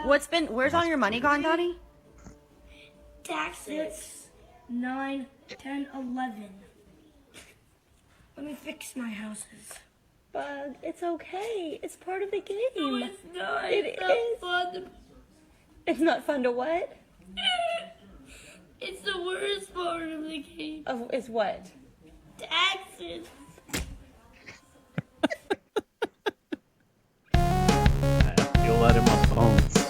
Where's all your money gone, Donnie? Taxes. 9, 10, 11. Let me fix my houses. Bug, it's okay. It's part of the game. No, it's not. It is. Fun. It's not fun to what? It's the worst part of the game. Is what? Taxes. You'll let him off phones.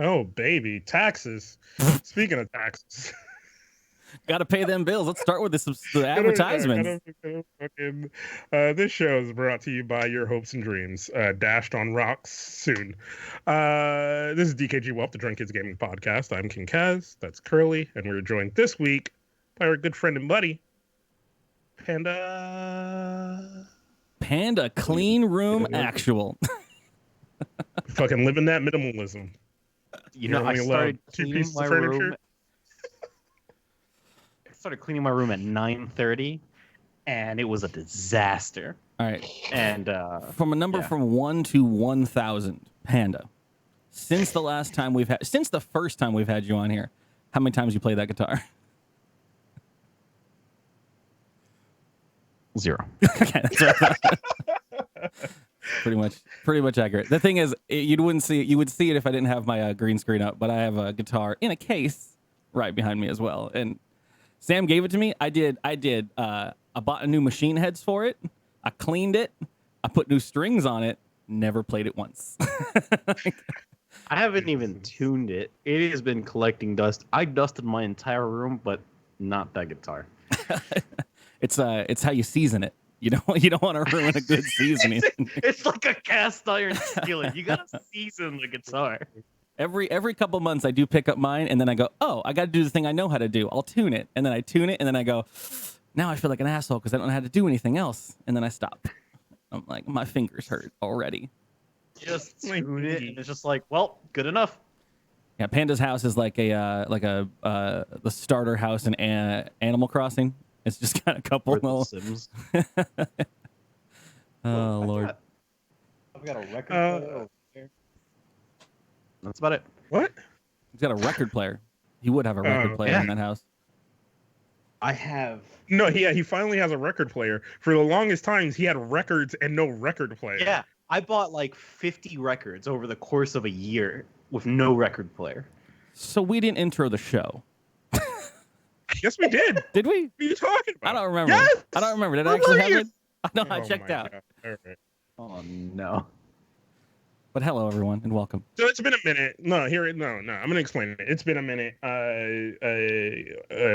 Oh, baby. Taxes. Speaking of taxes. Got to pay them bills. Let's start with the advertisements. This show is brought to you by your hopes and dreams. Dashed on rocks soon. This is dkgWELP, the Drunk Kids Gaming Podcast. I'm King Kaz. That's Curly. And we're joined this week by our good friend and buddy, Panda. Panda Clean Room Actual. Fucking living that minimalism. You know, I started cleaning my room. I started cleaning my room at 9:30, and it was a disaster. All right. And from a number from 1 to 1,000, Panda. Since the first time we've had you on here, how many times you played that guitar? 0. Okay, that's what I thought. Pretty much accurate. The thing is, you would see it if I didn't have my green screen up, but I have a guitar in a case right behind me as well. And Sam gave it to me. I bought a new machine heads for it. I cleaned it. I put new strings on it. Never played it once. I haven't even tuned it. It has been collecting dust. I dusted my entire room, but not that guitar. It's how you season it. You don't want to ruin a good seasoning. It's like a cast iron skillet. You gotta season the guitar. Every couple months I do pick up mine, and then I go, oh, I got to do the thing I know how to do. I'll tune it, and then I tune it, and then I go, now I feel like an asshole because I don't know how to do anything else, and then I stop. I'm like, my fingers hurt already. Just tune it, and it's just like, well, good enough. Yeah, Panda's house is like the starter house in Animal Crossing. It's just got a couple little Sims. Oh, Lord. I've got a record player over there. That's about it. What? He's got a record player. He would have a record player in that house. I have. No, he finally has a record player. For the longest times, he had records and no record player. Yeah, I bought like 50 records over the course of a year with no record player. So we didn't intro the show. Yes, we did. Did we? What are you talking about? I don't remember. Yes! I don't remember. Did it actually happen? No, I checked out. All right. Oh no. But hello, everyone, and welcome. So it's been a minute. No, I'm going to explain it. It's been a minute.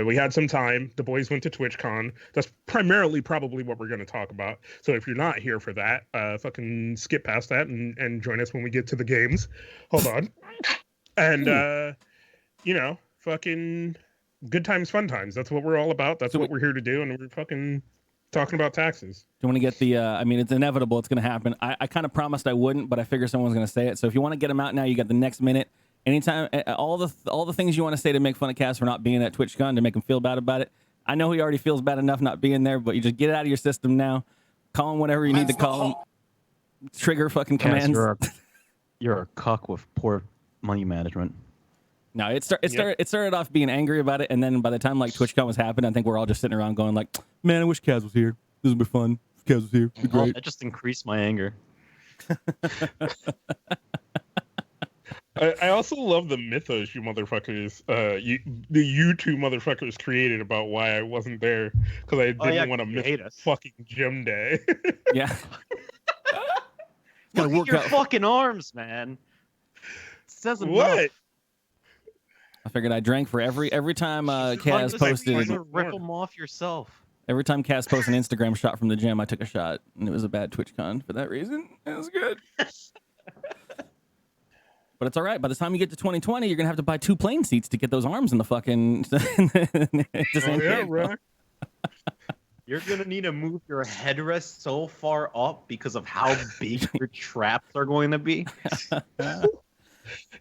We had some time. The boys went to TwitchCon. That's primarily probably what we're going to talk about. So if you're not here for that, fucking skip past that and join us when we get to the games. Hold on. And, fucking good times, fun times. That's what we're all about. That's what we're here to do. And we're fucking talking about taxes. Do you want to get the, it's inevitable. It's going to happen. I kind of promised I wouldn't, but I figure someone's going to say it. So if you want to get them out now, you got the next minute. Anytime, all the things you want to say to make fun of Cass for not being at TwitchCon, to make him feel bad about it. I know he already feels bad enough not being there, but you just get it out of your system now. Call him whatever you need to call him. Trigger fucking commands. You're a cuck with poor money management. No, it started off being angry about it, and then by the time like TwitchCon was happening, I think we're all just sitting around going like, man, I wish Kaz was here. This would be fun. If Kaz was here, it'd be great. That just increased my anger. I also love the mythos you motherfuckers, you two motherfuckers created about why I wasn't there, because I didn't want to miss fucking gym day. Yeah. Look at your fucking arms, man. It says enough. What? I figured I drank for every time Kaz posted. Rip them off yourself. Every time Kaz posted an Instagram shot from the gym, I took a shot, and it was a bad TwitchCon for that reason. It was good. But it's all right. By the time you get to 2020, you're gonna have to buy 2 plane seats to get those arms in the fucking. Right. You're gonna need to move your headrest so far up because of how big your traps are going to be.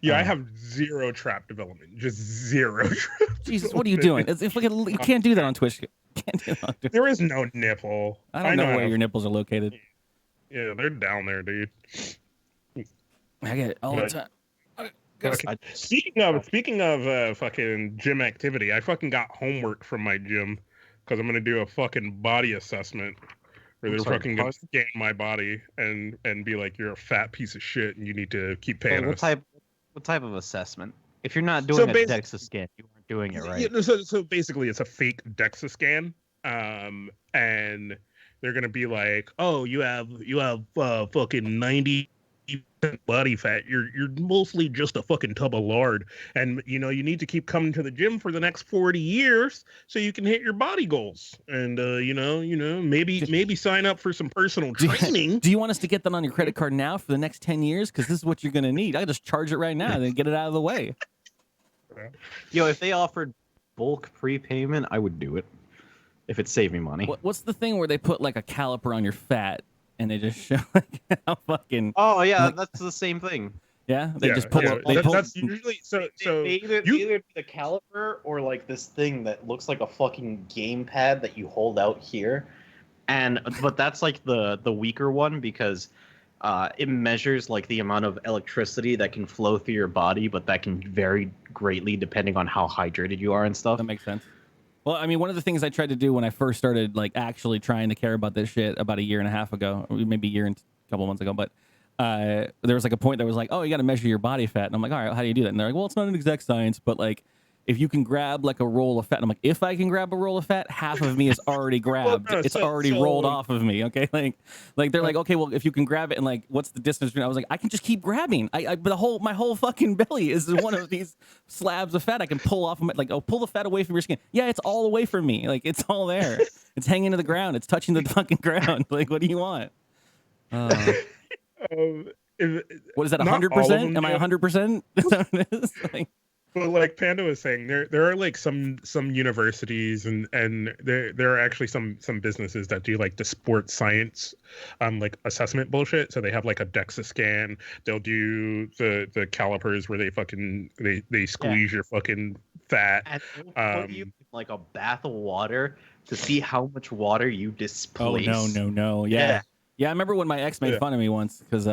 Yeah, I have 0 trap development. Just 0 trap Jesus, what are you doing? If you can't do that on Twitch. Can't do that on Twitch. There is no nipple. I don't know where how- your nipples are located. Yeah, they're down there, dude. I get it all the But- time. Okay. Speaking of fucking gym activity, I fucking got homework from my gym because I'm gonna do a fucking body assessment where they're sorry, fucking gonna scan my body and be like, you're a fat piece of shit and you need to keep paying us. What type of assessment? If you're not doing a DEXA scan, you aren't doing it right. Yeah, so basically, it's a fake DEXA scan, and they're gonna be like, "Oh, you have fucking 90% body fat. You're mostly just a fucking tub of lard, and you know you need to keep coming to the gym for the next 40 years so you can hit your body goals. And maybe sign up for some personal training." Do you want us to get that on your credit card now for the next 10 years? Because this is what you're gonna need. I just charge it right now and then get it out of the way. Yo, if they offered bulk prepayment, I would do it. If it saved me money. What's the thing where they put like a caliper on your fat and they just show like how fucking? Oh yeah, like, that's the same thing. Yeah, they just pull. Yeah, They pull. that's usually so. Either the caliper or like this thing that looks like a fucking gamepad that you hold out here, but that's like the weaker one because it measures like the amount of electricity that can flow through your body, but that can vary greatly depending on how hydrated you are and stuff. That makes sense. Well, I mean, one of the things I tried to do when I first started, like, actually trying to care about this shit about 1.5 years ago, or maybe a year and a couple months ago, but there was like a point that was like, oh, you got to measure your body fat, and I'm like, all right, how do you do that? And they're like, well, it's not an exact science, but like, if you can grab like a roll of fat, and I'm like, if I can grab a roll of fat, half of me is already grabbed. It's already rolled off of me. Okay, like they're like, okay, well, if you can grab it, and like, what's the distance between? I was like, I can just keep grabbing. But my whole fucking belly is one of these slabs of fat I can pull off of my, like, oh, pull the fat away from your skin. Yeah, it's all away from me. Like, it's all there. It's hanging to the ground. It's touching the fucking ground. Like, what do you want? What What is that? 100%? Am I 100%? Is that what it is? Like, But like Panda was saying, there are like some universities and there are actually some businesses that do like the sports science like assessment bullshit. So they have like a DEXA scan. They'll do the calipers where they squeeze your fucking fat. And they'll put you in like a bath of water to see how much water you oh, displace. no. Yeah. I remember when my ex made fun of me once because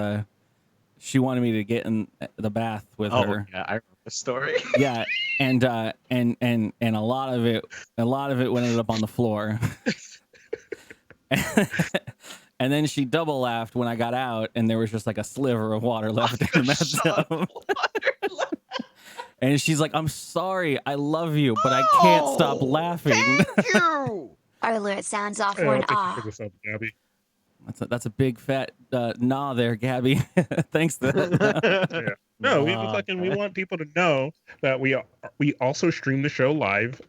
she wanted me to get in the bath with her. Yeah, I remember the story. Yeah, and a lot of it ended up on the floor. And then she double laughed when I got out, and there was just like a sliver of water left in the bathtub. And she's like, "I'm sorry, I love you, but I can't stop laughing." Thank you. Our alert sounds off Yeah, for an thank you ah. for this up, Gabby. That's a big fat nah there, Gabby. Thanks. Yeah. No, we want people to know that we also stream the show live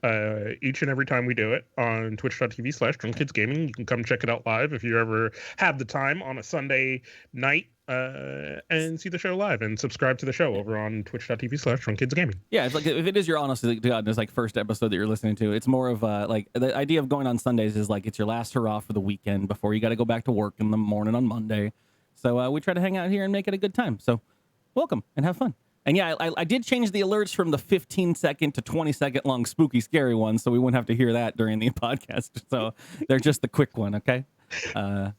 each and every time we do it on twitch.tv/drunkkidsgaming. You can come check it out live if you ever have the time on a Sunday night and see the show live and subscribe to the show over on twitch.tv/drunkkidsgaming. Yeah, it's like if it is your honest to God, there's like first episode that you're listening to. It's more of like the idea of going on Sundays is like it's your last hurrah for the weekend before you got to go back to work in the morning on Monday. So we try to hang out here and make it a good time. So welcome and have fun. And yeah, I did change the alerts from the 15-second to 20-second long spooky scary ones, so we wouldn't have to hear that during the podcast. So they're just the quick one, okay? Yeah.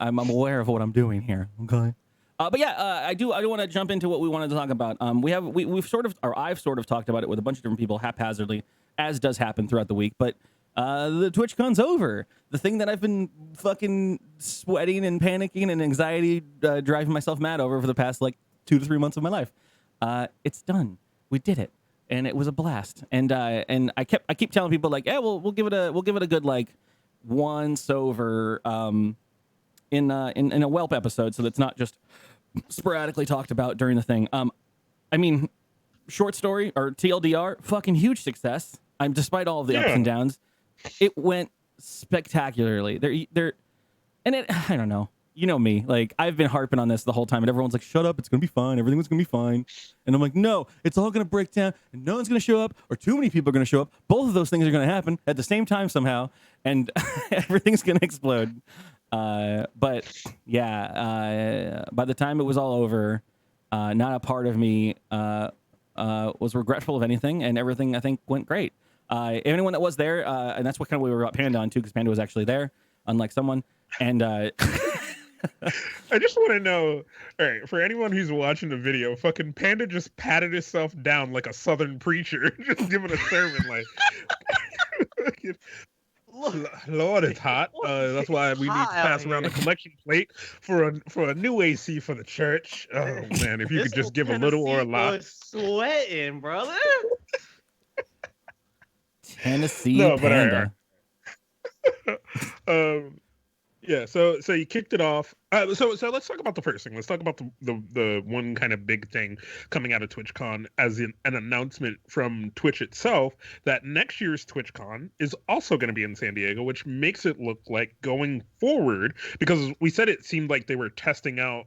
I'm aware of what I'm doing here, okay? But yeah, I do want to jump into what we wanted to talk about. I've sort of talked about it with a bunch of different people haphazardly, as does happen throughout the week. But the TwitchCon's over. The thing that I've been fucking sweating and panicking and anxiety driving myself mad over for the past like 2 to 3 months of my life. It's done. We did it, and it was a blast. And I keep telling people like, yeah, we'll give it a good like once over in a whelp episode, so that's not just sporadically talked about during the thing. I mean, short story or TLDR, fucking huge success. Despite all of the ups and downs, it went spectacularly. I don't know. you know me, like I've been harping on this the whole time, and everyone's like, "Shut up, it's gonna be fine. Everything's gonna be fine." And I'm like, "No, it's all gonna break down, and no one's gonna show up, or too many people are gonna show up. Both of those things are gonna happen at the same time somehow, and everything's gonna explode." But yeah, by the time it was all over, not a part of me was regretful of anything, and everything I think went great. Anyone that was there, and that's what kind of we were about Panda on too, because Panda was actually there, unlike someone. And I just want to know, all right, for anyone who's watching the video, fucking Panda just patted himself down like a southern preacher, just giving a sermon like, Lord, it's hot. That's why we need to pass around the collection plate for a new AC for the church. Oh man, if you could just give a little or a lot. Sweating, brother. Tennessee No, but Panda. Yeah, so you kicked it off. So let's talk about the first thing. Let's talk about the one kind of big thing coming out of TwitchCon as an announcement from Twitch itself that next year's TwitchCon is also going to be in San Diego, which makes it look like going forward, because we said it seemed like they were testing out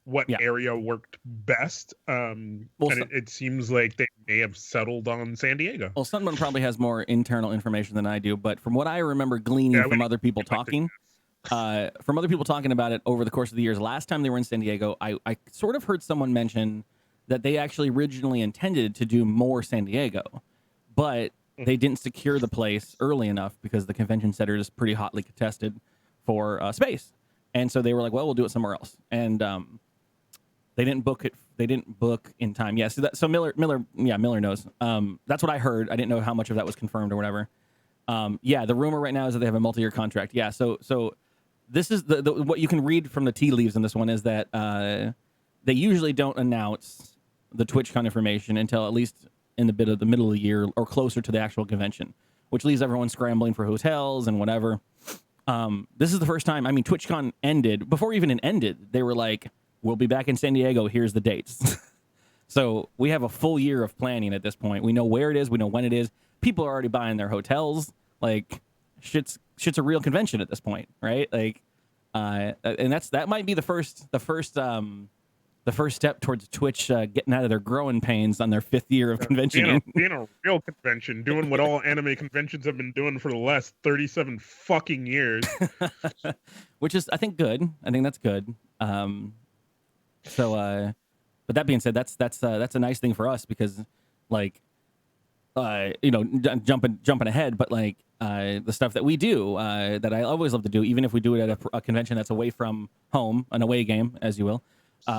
what area worked best. And it seems like they may have settled on San Diego. Well, someone probably has more internal information than I do, but from what I remember gleaning from other people talking. From other people talking about it over the course of the years, last time they were in San Diego, I sort of heard someone mention that they actually originally intended to do more San Diego, but they didn't secure the place early enough because the convention center is pretty hotly contested for space. And so they were like, well, we'll do it somewhere else. And they didn't book it. They didn't book in time. Yeah. So Miller knows. That's what I heard. I didn't know how much of that was confirmed or whatever. Yeah. The rumor right now is that they have a multi-year contract. Yeah. So this is the what you can read from the tea leaves in this one is that they usually don't announce the TwitchCon information until at least in the middle of the year or closer to the actual convention, which leaves everyone scrambling for hotels and whatever. This is the first time. I mean, TwitchCon ended before even it ended. They were like, "We'll be back in San Diego. Here's the dates." So we have a full year of planning at this point. We know where it is. We know when it is. People are already buying their hotels. Like shit's a real convention at this point, right? Like, and that might be the first step towards Twitch getting out of their growing pains on their 5th year of conventioning. Being a real convention, doing what all anime conventions have been doing for the last 37 fucking years. Which is, I think, good. I think that's good. But that being said, that's a nice thing for us because, like, jumping ahead, but like the stuff that we do that I always love to do, even if we do it at a convention that's away from home, an away game, as you will,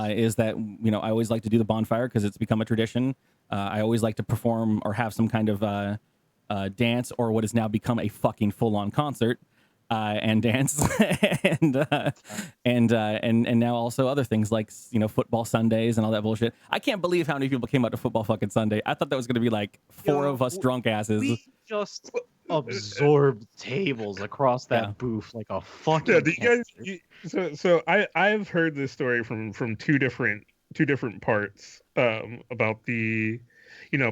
is that I always like to do the bonfire because it's become a tradition. I always like to perform or have some kind of dance or what has now become a fucking full-on concert. And dance, and now also other things like football Sundays and all that bullshit. I can't believe how many people came out to football fucking Sunday. I thought that was going to be like 4 of us drunk asses. We just absorbed tables across that booth like a fucking. So I've heard this story from two different parts about the.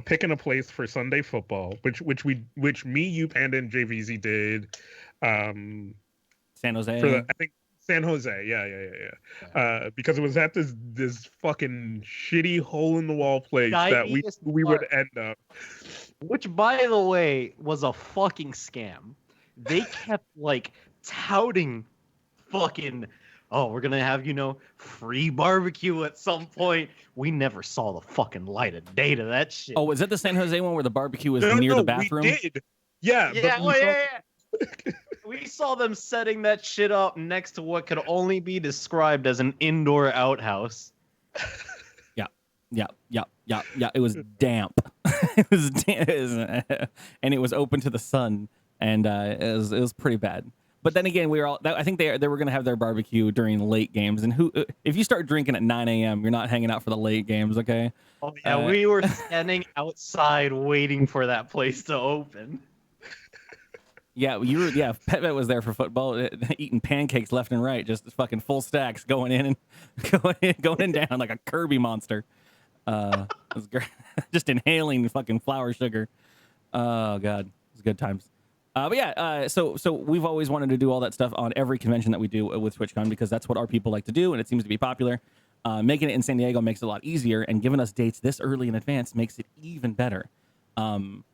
Picking a place for Sunday football, which me, you, Panda, and JVZ did. San Jose. I think San Jose. Yeah. Because it was at this fucking shitty hole in the wall place that we would end up. Which, by the way, was a fucking scam. They kept like touting fucking. Oh, we're gonna have free barbecue at some point. We never saw the fucking light of day to that shit. Oh, was that the San Jose one where the barbecue was near the bathroom? We did. Yeah. We saw them setting that shit up next to what could only be described as an indoor outhouse. Yeah. It was damp. It was and it was open to the sun, and it was pretty bad. But then again, I think they were going to have their barbecue during late games. And if you start drinking at 9 a.m., you're not hanging out for the late games, okay? Oh, yeah, we were standing outside waiting for that place to open. Yeah, Pet was there for football, eating pancakes left and right, just fucking full stacks going in and going down like a Kirby monster. It was great. Just inhaling fucking flour sugar. Oh, God. It was good times. But yeah, so we've always wanted to do all that stuff on every convention that we do with TwitchCon because that's what our people like to do, and it seems to be popular. Making it in San Diego makes it a lot easier, and giving us dates this early in advance makes it even better. And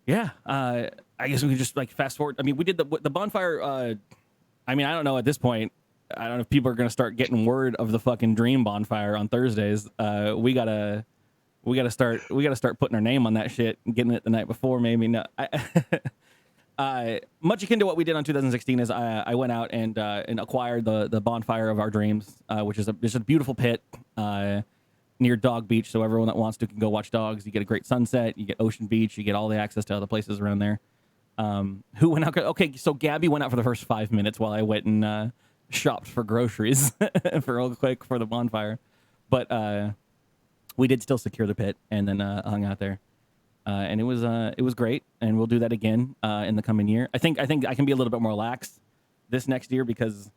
yeah, I guess we could just like fast forward. I mean, we did the bonfire. I mean, I don't know at this point. I don't know if people are going to start getting word of the fucking dream bonfire on Thursdays. We gotta start putting our name on that shit and getting it the night before. Maybe no. Much akin to what we did on 2016 is I went out and acquired the bonfire of our dreams, which is a beautiful pit near Dog Beach. So everyone that wants to can go watch dogs. You get a great sunset. You get Ocean Beach. You get all the access to other places around there. Who went out? Okay, so Gabby went out for the first 5 minutes while I went and shopped for groceries for real quick for the bonfire. But we did still secure the pit and then hung out there. And it was great, and we'll do that again in the coming year. I think I can be a little bit more lax this next year because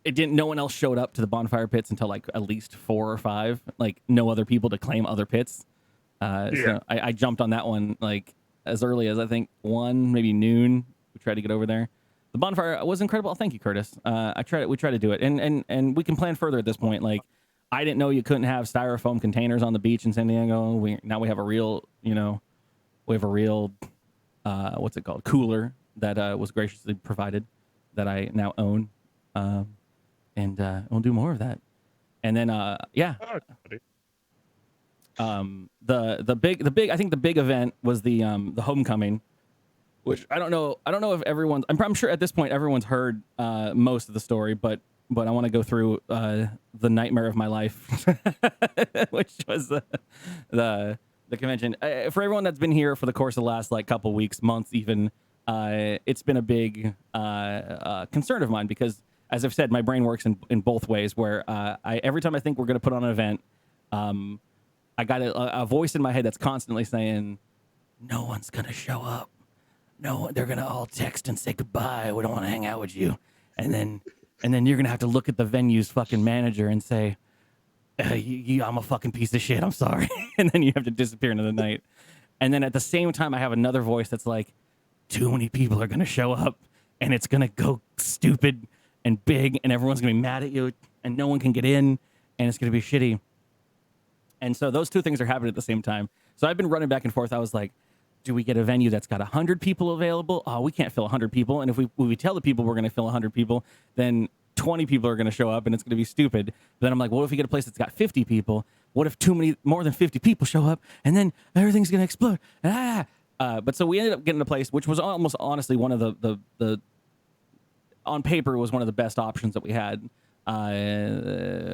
no one else showed up to the bonfire pits until like at least 4 or 5, like no other people to claim other pits. So I jumped on that one like as early as I think 1, maybe noon. We tried to get over there. The bonfire was incredible. Oh, thank you, Curtis. We tried to do it, and we can plan further at this point. Like I didn't know you couldn't have styrofoam containers on the beach in San Diego. Now we have a real, what's it called? Cooler that was graciously provided that I now own. And we'll do more of that. And then, yeah. The big, I think the big event was the homecoming, which I don't know if everyone's, I'm sure at this point everyone's heard most of the story, but I want to go through the nightmare of my life, which was the convention. For everyone that's been here for the course of the last like couple weeks, months even, it's been a big concern of mine because, as I've said, my brain works in both ways. Where every time I think we're going to put on an event, I got a voice in my head that's constantly saying, "No one's going to show up. No, they're going to all text and say goodbye. We don't want to hang out with you," and then you're going to have to look at the venue's fucking manager and say, I'm a fucking piece of shit. I'm sorry. And then you have to disappear into the night. And then at the same time, I have another voice that's like, too many people are going to show up and it's going to go stupid and big and everyone's going to be mad at you and no one can get in and it's going to be shitty. And so those two things are happening at the same time. So I've been running back and forth. I was like, do we get a venue that's got 100 people available? Oh, we can't fill 100 people. And if we tell the people we're going to fill 100 people, then 20 people are going to show up and it's going to be stupid. Then I'm like, what if we get a place that's got 50 people? What if more than 50 people show up and then everything's going to explode? But so we ended up getting a place, which was almost honestly one of the on paper was one of the best options that we had.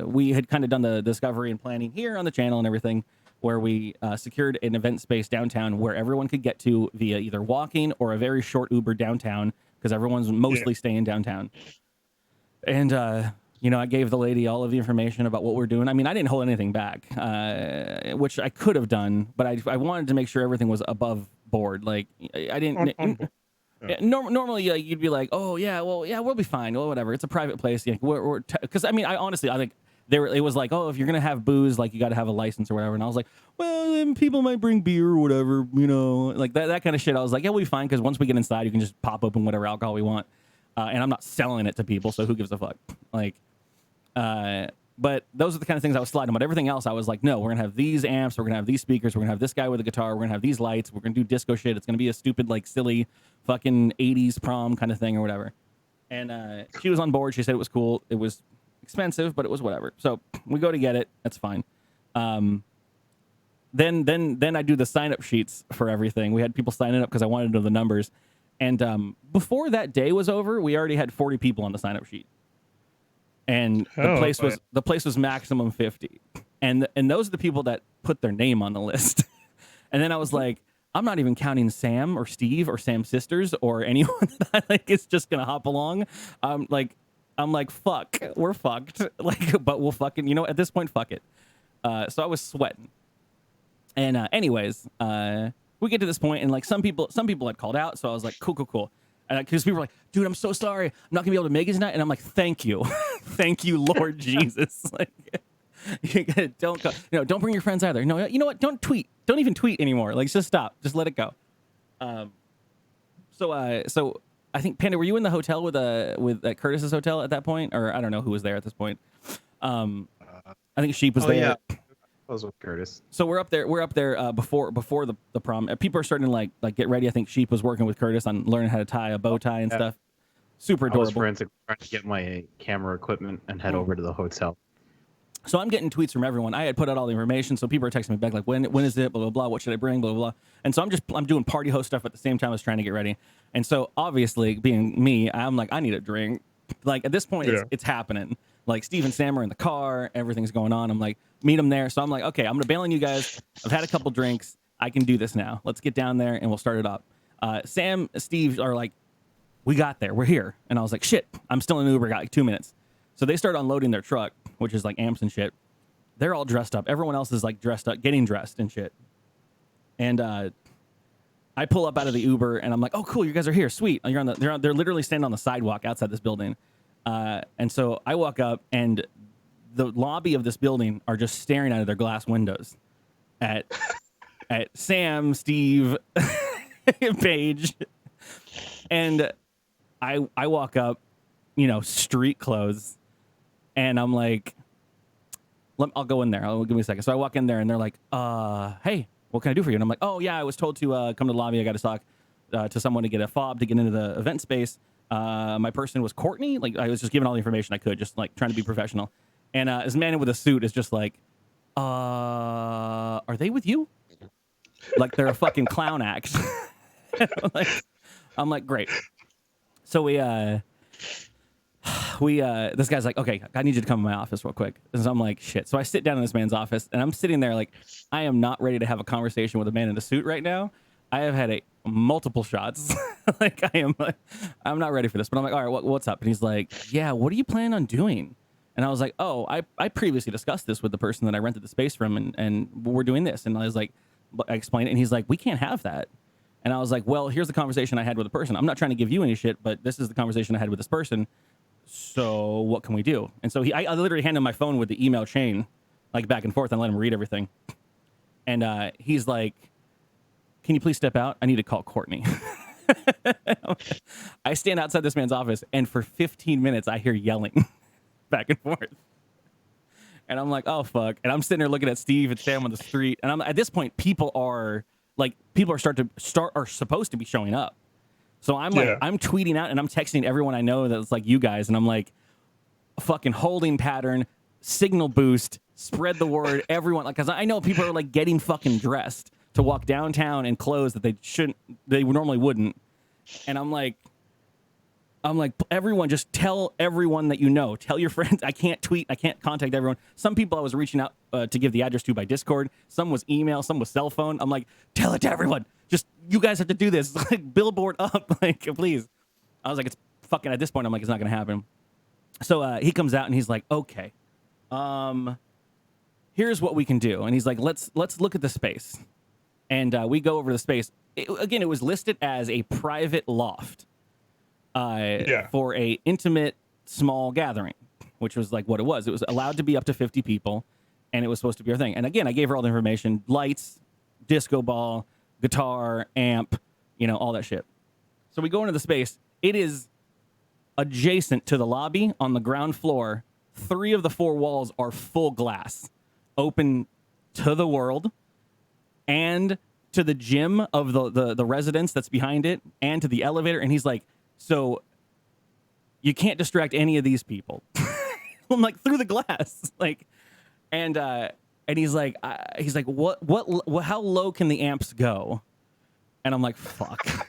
We had kind of done the discovery and planning here on the channel and everything, where we secured an event space downtown where everyone could get to via either walking or a very short Uber downtown because everyone's mostly staying downtown. And, I gave the lady all of the information about what we're doing. I mean, I didn't hold anything back, which I could have done, but I wanted to make sure everything was above board. Like, I didn't... Normally, you'd be like, "Oh yeah, well, yeah, we'll be fine. Well, whatever. It's a private place." Because I mean, I honestly, I think it was like, "Oh, if you're gonna have booze, like you got to have a license or whatever." And I was like, "Well, then people might bring beer or whatever, like that kind of shit." I was like, "Yeah, we'll be fine because once we get inside, you can just pop open whatever alcohol we want, and I'm not selling it to people, so who gives a fuck?" But those are the kind of things I was sliding. But everything else, I was like, no, we're gonna have these amps, we're gonna have these speakers, we're gonna have this guy with a guitar, we're gonna have these lights, we're gonna do disco shit. It's gonna be a stupid, like, silly, fucking 80s prom kind of thing or whatever. And she was on board. She said it was cool. It was expensive, but it was whatever. So we go to get it. That's fine. Then I do the sign up sheets for everything. We had people signing up because I wanted to know the numbers. And before that day was over, we already had 40 people on the sign up sheet. And the place was maximum 50. And those are the people that put their name on the list. And then I was like, I'm not even counting Sam or Steve or Sam's sisters or anyone that I is just gonna hop along. I'm like, fuck, we're fucked. But we'll fucking, at this point, fuck it. So I was sweating. And anyways, we get to this point, and like some people had called out, so I was like, cool. Because people were like, dude, I'm so sorry, I'm not gonna be able to make it tonight. And I'm like, thank you, thank you, Lord Jesus. Don't bring your friends either. No, you know what? Don't tweet. Don't even tweet anymore. Just stop. Just let it go. So I think Panda, were you in the hotel with at Curtis's hotel at that point, or I don't know who was there at this point. I think Sheep was there. Yeah, I was with Curtis. So we're up there before the prom. People are starting to like get ready. I think Sheep was working with Curtis on learning how to tie a bow tie and stuff. Super I was adorable. frantic trying to get my camera equipment and head over to the hotel. So I'm getting tweets from everyone. I had put out all the information, so people are texting me back like, when is it? Blah blah blah. What should I bring? Blah blah blah. And so I'm doing party host stuff at the same time as trying to get ready. And so obviously, being me, I'm like, I need a drink. Like at this point, it's happening. Like Steve and Sam are in the car. Everything's going on. I'm like, meet them there. So I'm like, okay, I'm gonna bail on you guys. I've had a couple drinks. I can do this now. Let's get down there and we'll start it up. Sam, Steve are like, we got there. We're here. And I was like, shit. I'm still in Uber. Got like 2 minutes. So they start unloading their truck, which is like amps and shit. They're all dressed up. Everyone else is like dressed up, getting dressed and shit. And I pull up out of the Uber and I'm like, oh, cool. You guys are here. Sweet. They're literally standing on the sidewalk outside this building. And so I walk up and the lobby of this building are just staring out of their glass windows at Sam, Steve, Paige. And I walk up, street clothes. And I'm like, I'll go in there. Give me a second. So I walk in there and they're like, hey, what can I do for you? And I'm like, oh, yeah, I was told to come to the lobby. I got to talk to someone to get a fob to get into the event space. My person was Courtney. Like, I was just giving all the information I could, just like trying to be professional. And this man with a suit is just like, are they with you? Like they're a fucking clown act. I'm like, great. So this guy's like, okay, I need you to come to my office real quick. And so I'm like, shit. So I sit down in this man's office and I'm sitting there like, I am not ready to have a conversation with a man in a suit right now. I have had multiple shots. I'm not ready for this, but I'm like, all right, what's up? And he's like, yeah, what are you planning on doing? And I was like, oh, I previously discussed this with the person that I rented the space from and we're doing this. And I was like, I explained it and he's like, we can't have that. And I was like, well, here's the conversation I had with the person. I'm not trying to give you any shit, but this is the conversation I had with this person. So what can we do? And so I literally handed him my phone with the email chain, like back and forth, and let him read everything. And he's like, can you please step out? I need to call Courtney. I stand outside this man's office, and for 15 minutes, I hear yelling back and forth. And I'm like, oh, fuck. And I'm sitting there looking at Steve and Sam on the street. And I'm at this point, people are supposed to be showing up. So I'm like, I'm tweeting out and I'm texting everyone I know that's like you guys. And I'm like, fucking holding pattern, signal boost, spread the word, everyone. Like, cause I know people are like getting fucking dressed to walk downtown in clothes that they normally wouldn't. And I'm like, everyone, just tell everyone that you know. Tell your friends. I can't tweet. I can't contact everyone. Some people I was reaching out to give the address to by Discord. Some was email. Some was cell phone. I'm like, tell it to everyone. Just, you guys have to do this. Like, billboard up. Like, please. I was like, it's fucking, at this point, I'm like, it's not going to happen. So he comes out and he's like, okay, here's what we can do. And he's like, let's look at the space. And we go over the space. It was listed as a private loft. For a intimate small gathering, which was like what it was. It was allowed to be up to 50 people, and it was supposed to be our thing. And again, I gave her all the information: lights, disco ball, guitar, amp, all that shit. So we go into the space. It is adjacent to the lobby on the ground floor. 3 of the 4 walls are full glass, open to the world, and to the gym of the residence that's behind it, and to the elevator. And he's like, so you can't distract any of these people. I'm like, through the glass, like, and he's like, what, how low can the amps go? And I'm like, fuck.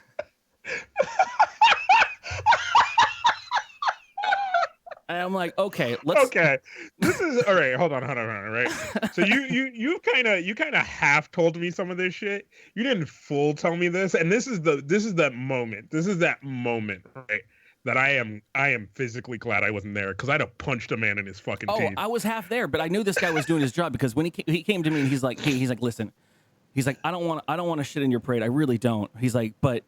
And I'm like, okay, let's. Okay, this is all right. Hold on, right? So you kind of half told me some of this shit. You didn't full tell me this, and this is that moment. This is that moment, right? That I am physically glad I wasn't there because I'd have punched a man in his fucking teeth. I was half there, but I knew this guy was doing his job because when he came to me and he's like, listen, he's like, I don't want to shit in your parade. I really don't. He's like, but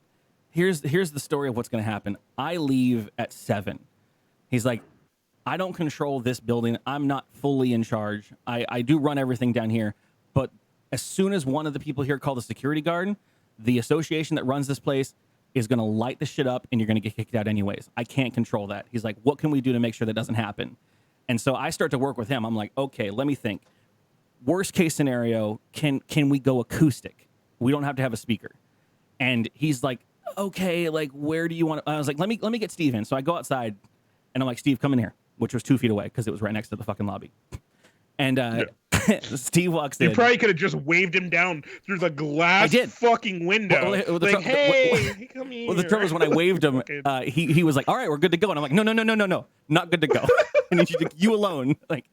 here's the story of what's going to happen. I leave at 7. He's like, I don't control this building. I'm not fully in charge. I do run everything down here. But as soon as one of the people here call the security guard, the association that runs this place, is going to light the shit up and you're going to get kicked out anyways. I can't control that. He's like, what can we do to make sure that doesn't happen? And so I start to work with him. I'm like, okay, let me think. Worst case scenario, can we go acoustic? We don't have to have a speaker. And he's like, okay, like, where do you want to? I was like, let me get Steve in. So I go outside and I'm like, Steve, come in here, which was 2 feet away because it was right next to the fucking lobby. And Steve walks in. You probably could have just waved him down through the glass fucking window. Like, hey, come here. Well, the trouble is when I waved him, he was like, all right, we're good to go. And I'm like, no, not good to go. And you alone. Like,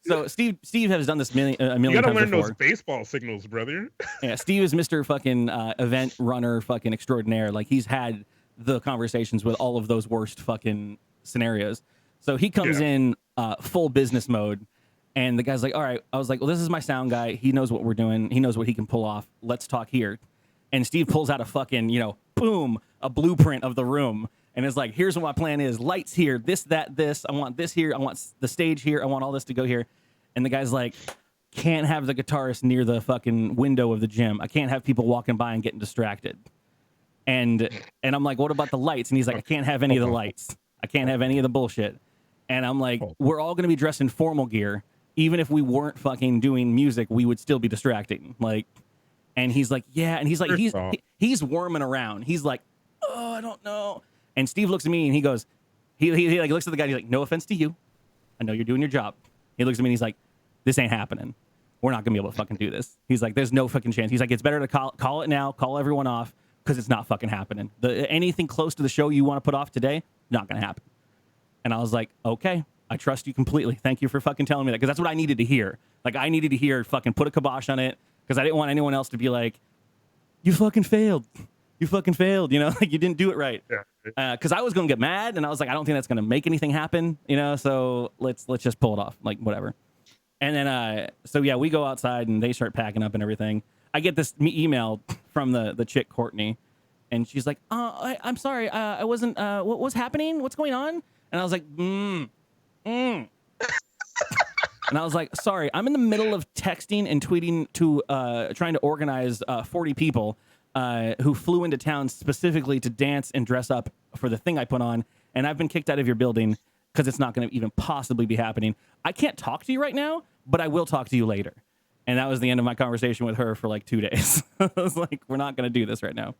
so Steve has done this a million times before. You gotta learn those baseball signals, brother. Yeah, Steve is Mr. fucking event runner fucking extraordinaire. Like, he's had the conversations with all of those worst fucking scenarios. So he comes in full business mode. And the guy's like, all right. I was like, well, this is my sound guy. He knows what we're doing. He knows what he can pull off. Let's talk here. And Steve pulls out a fucking, boom, a blueprint of the room. And is like, here's what my plan is. Lights here, this, that, this. I want this here. I want the stage here. I want all this to go here. And the guy's like, can't have the guitarist near the fucking window of the gym. I can't have people walking by and getting distracted. And I'm like, what about the lights? And he's like, I can't have any of the lights. I can't have any of the bullshit. And I'm like, we're all going to be dressed in formal gear. Even if we weren't fucking doing music, we would still be distracting. Like, and he's like, yeah. And he's like, he's worming around. He's like, oh, I don't know. And Steve looks at me and he goes, he like looks at the guy. And he's like, no offense to you. I know you're doing your job. He looks at me and he's like, this ain't happening. We're not gonna be able to fucking do this. He's like, there's no fucking chance. He's like, it's better to call it now, call everyone off because it's not fucking happening. Anything close to the show you want to put off today, not gonna happen. And I was like, okay. I trust you completely. Thank you for fucking telling me that because that's what I needed to hear. Like, I needed to hear fucking put a kibosh on it because I didn't want anyone else to be like, you fucking failed. You fucking failed. Like you didn't do it right. Because I was going to get mad and I was like, I don't think that's going to make anything happen. So let's just pull it off. Like, whatever. And then, so yeah, we go outside and they start packing up and everything. I get this email from the chick, Courtney, and she's like, I'm sorry. I wasn't, what was happening? What's going on? And I was like, And I was like, sorry, I'm in the middle of texting and tweeting to trying to organize 40 people who flew into town specifically to dance and dress up for the thing I put on. And I've been kicked out of your building because it's not going to even possibly be happening. I can't talk to you right now, but I will talk to you later. And that was the end of my conversation with her for like 2 days. I was like, we're not going to do this right now.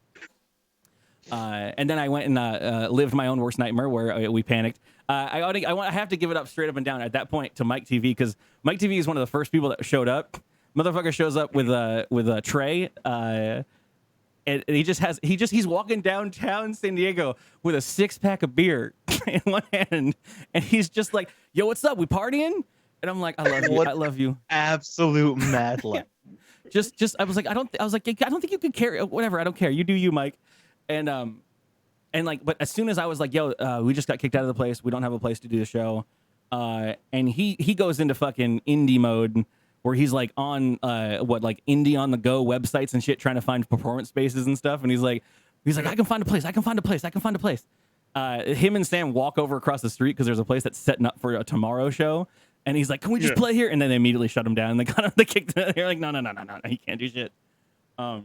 And then I went and lived my own worst nightmare where we panicked. I have to give it up straight up and down at that point to Mike TV because Mike TV is one of the first people that showed up. Motherfucker shows up with a tray. And he's walking downtown San Diego with a 6-pack of beer in one hand, and he's just like, "Yo, what's up? We partying?" And I'm like, "I love you. I love you." Absolute mad love. I was like, I don't think you could carry whatever. I don't care. You do you, Mike. And but as soon as I was like, yo, we just got kicked out of the place. We don't have a place to do the show. And he goes into fucking indie mode where he's like on, indie on the go websites and shit, trying to find performance spaces and stuff. And he's like, I can find a place. Him and Sam walk over across the street because there's a place that's setting up for a tomorrow show. And he's like, can we just play here? And then they immediately shut him down. And they kicked him. They're like, no, he can't do shit. But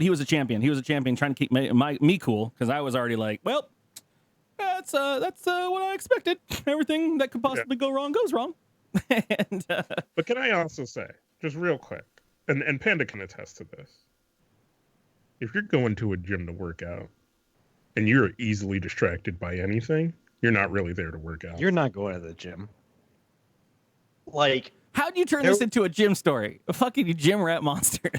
he was a champion. He was a champion trying to keep me cool because I was already like, well, that's what I expected. Everything that could possibly go wrong goes wrong. But can I also say, just real quick, and Panda can attest to this, if you're going to a gym to work out and you're easily distracted by anything, you're not really there to work out. You're not going to the gym. Like, how do you turn this into a gym story? A fucking gym rat monsters.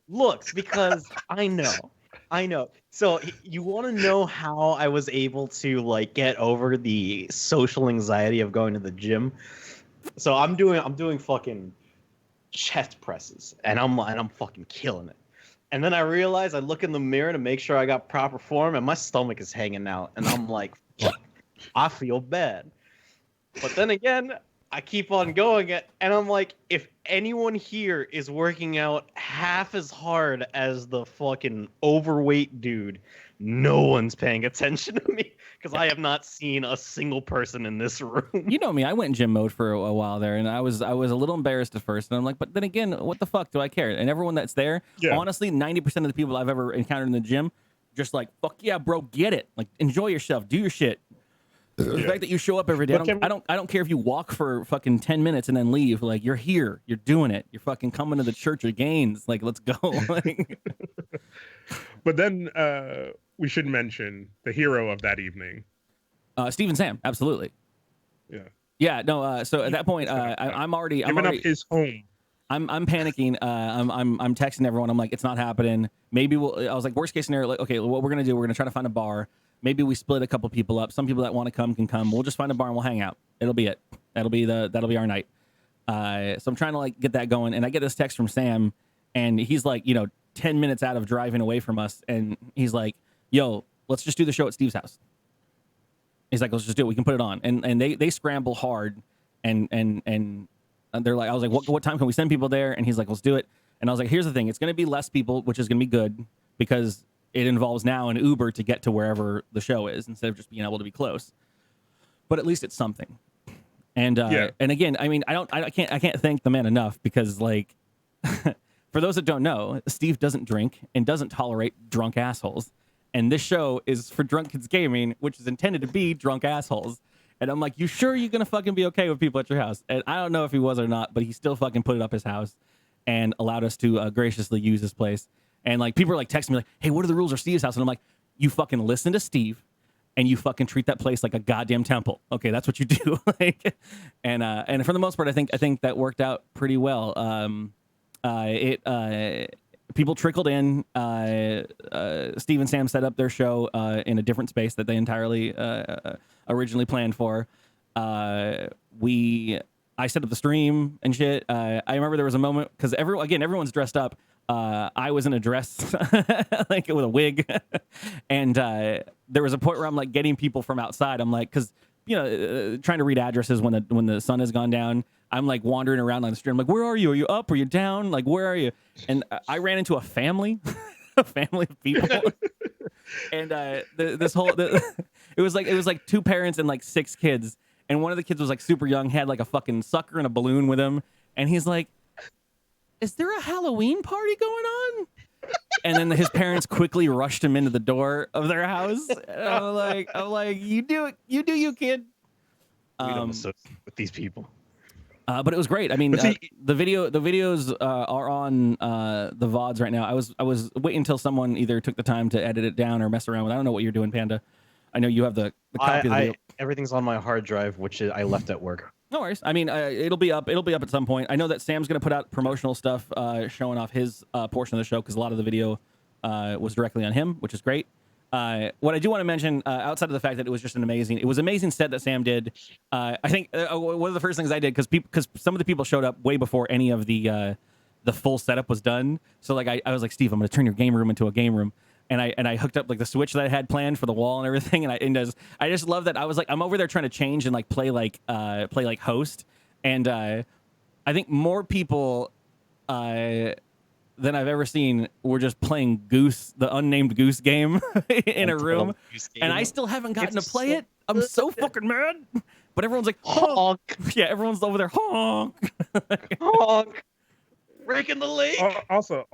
Look, because I know. So you want to know how I was able to like get over the social anxiety of going to the gym? So I'm doing fucking chest presses, and I'm fucking killing it. And then I realize I look in the mirror to make sure I got proper form, and my stomach is hanging out, and I'm like, fuck, I feel bad. But then again, I keep on going, and I'm like, if anyone here is working out half as hard as the fucking overweight dude no one's paying attention to me because I have not seen a single person in this room. You know me, I went in gym mode for a while there, and I was a little embarrassed at first, and I'm like, but then again, what the fuck do I care? And everyone that's there, Yeah. honestly, 90% of the people I've ever encountered in the gym, just like, fuck yeah, bro, get it, like enjoy yourself, do your shit. The fact that you show up every day, I don't care if you walk for fucking 10 minutes and then leave. Like, you're here, you're doing it, you're fucking coming to the Church of Gains. Like, let's go. Like, But then we should mention the hero of that evening. Steve and Sam, absolutely. Yeah. Yeah, no. So at that point, I'm already Giving up his home. I'm panicking. I'm texting everyone. I'm like, it's not happening. Maybe I was like, worst case scenario. Like, okay, what we're gonna do? We're gonna try to find a bar. Maybe we split a couple people up. Some people that want to come can come. We'll just find a bar and we'll hang out. It'll be it. That'll be our night. So I'm trying to like get that going, and I get this text from Sam, and he's like, 10 minutes out of driving away from us, and he's like, yo, let's just do the show at Steve's house. He's like, let's just do it. We can put it on. And they scramble hard, and they're like, I was like, what time can we send people there? And he's like, let's do it. And I was like, here's the thing. It's going to be less people, which is going to be good because it involves now an Uber to get to wherever the show is instead of just being able to be close. But at least it's something. And and again, I mean, I can't thank the man enough because like, for those that don't know, Steve doesn't drink and doesn't tolerate drunk assholes. And this show is for Drunk Kids Gaming, which is intended to be drunk assholes. And I'm like, you sure you're going to fucking be okay with people at your house? And I don't know if he was or not, but he still fucking put it up his house and allowed us to graciously use his place. And like, people are like texting me like, hey, what are the rules of Steve's house? And I'm like, you fucking listen to Steve and you fucking treat that place like a goddamn temple. Okay, that's what you do. Like, and for the most part, I think that worked out pretty well. People trickled in. Steve and Sam set up their show in a different space that they entirely originally planned for. I set up the stream and shit. I remember there was a moment because everyone's dressed up. I was in a dress, like with a wig, and there was a point where I'm like getting people from outside. I'm like, because trying to read addresses when the sun has gone down. I'm like wandering around on the street. I'm like, where are you? Are you up? Are you down? Like, where are you? And I ran into a family, a family of people, and it was like two parents and like 6 kids, and one of the kids was like super young, had like a fucking sucker and a balloon with him, and he's like, is there a Halloween party going on? And then his parents quickly rushed him into the door of their house. And I'm like, you do it, you kid. We don't associate with these people. But it was great. I mean, the videos are on the VODs right now. I was waiting until someone either took the time to edit it down or mess around with. I don't know what you're doing, Panda. I know you have the copy of the video. Everything's on my hard drive, which I left at work. No worries. I mean, it'll be up. It'll be up at some point. I know that Sam's going to put out promotional stuff showing off his portion of the show because a lot of the video was directly on him, which is great. What I do want to mention, outside of the fact that it was just an amazing set that Sam did. I think one of the first things I did because some of the people showed up way before any of the full setup was done. So like I was like, Steve, I'm going to turn your game room into a game room. And I hooked up like the switch that I had planned for the wall and everything. And I just love that I was like, I'm over there trying to change and like play like host. And I think more people than I've ever seen were just playing Goose, the unnamed Goose game in a room. And I still haven't gotten to play it. I'm so fucking mad. But everyone's like, honk. Yeah, everyone's over there, honk. Honk. Breaking the lake. Also,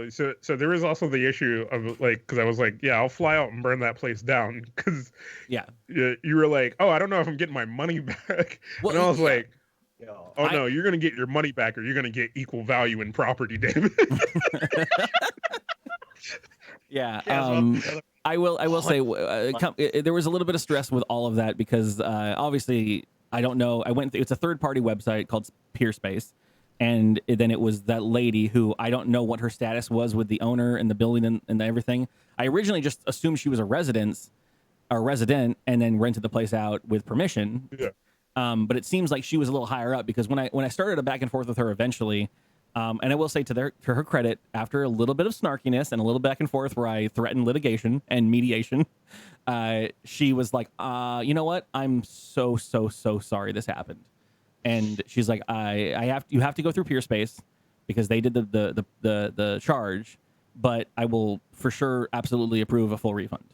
so there is also the issue of like, because I was like, yeah, I'll fly out and burn that place down. Because you were like, oh, I don't know if I'm getting my money back. Well, and I was like, oh no, you're gonna get your money back, or you're gonna get equal value in property, David. Yeah. I will say there was a little bit of stress with all of that because obviously I don't know. It's a third-party website called Peerspace. And then it was that lady who I don't know what her status was with the owner and the building and everything. I originally just assumed she was a resident and then rented the place out with permission. Yeah. But it seems like she was a little higher up because when I started a back and forth with her eventually, and I will say to her credit, after a little bit of snarkiness and a little back and forth where I threatened litigation and mediation, she was like, you know what? I'm so sorry this happened. And she's like, you have to go through Peerspace because they did the charge, but I will for sure absolutely approve a full refund.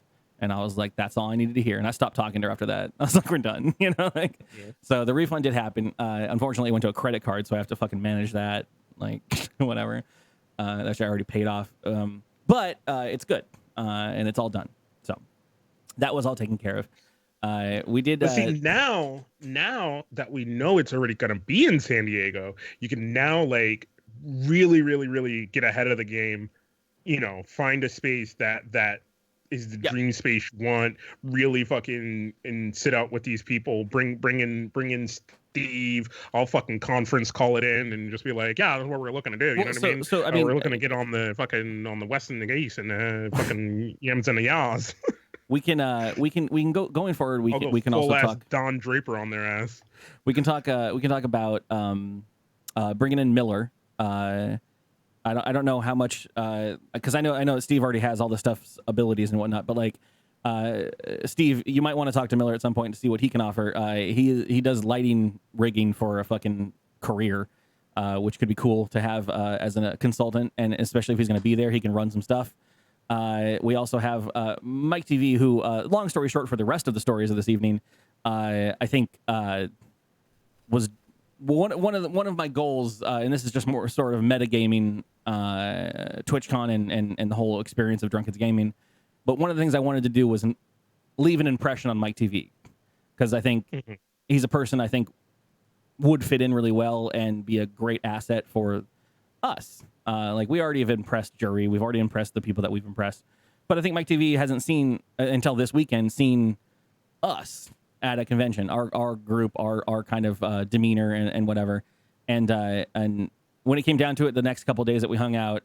And I was like, that's all I needed to hear. And I stopped talking to her after that. I was like, we're done. You know, like, so the refund did happen. Unfortunately, it went to a credit card, so I have to fucking manage that. Like, whatever. That shit I already paid off. But it's good. And it's all done. So that was all taken care of. We did. But see, now that we know it's already gonna be in San Diego, you can now like really get ahead of the game. You know, find a space that is the dream space you want. Really fucking and sit out with these people. Bring in Steve. I'll fucking conference call it in and just be like, yeah, that's what we're looking to do. You know what I mean? So I mean, we're looking to get on the west and the east and fucking yams and the yas. We can go going forward. We can also talk Don Draper on their ass. We can talk about bringing in Miller. I don't know how much because I know Steve already has all the stuff's abilities and whatnot, but like Steve, you might want to talk to Miller at some point to see what he can offer. He does lighting rigging for a fucking career, which could be cool to have as a consultant, and especially if he's going to be there, he can run some stuff. We also have Mike TV, who, long story short, for the rest of the stories of this evening, I think was one of my goals, and this is just more sort of metagaming TwitchCon and the whole experience of Drunken's Gaming. But one of the things I wanted to do was leave an impression on Mike TV, because I think he's a person I think would fit in really well and be a great asset for us. Like, we already have impressed jury. We've already impressed the people that we've impressed. But I think Mike TV hasn't seen, until this weekend, seen us at a convention, our group, our kind of demeanor and whatever. And when it came down to it, the next couple of days that we hung out,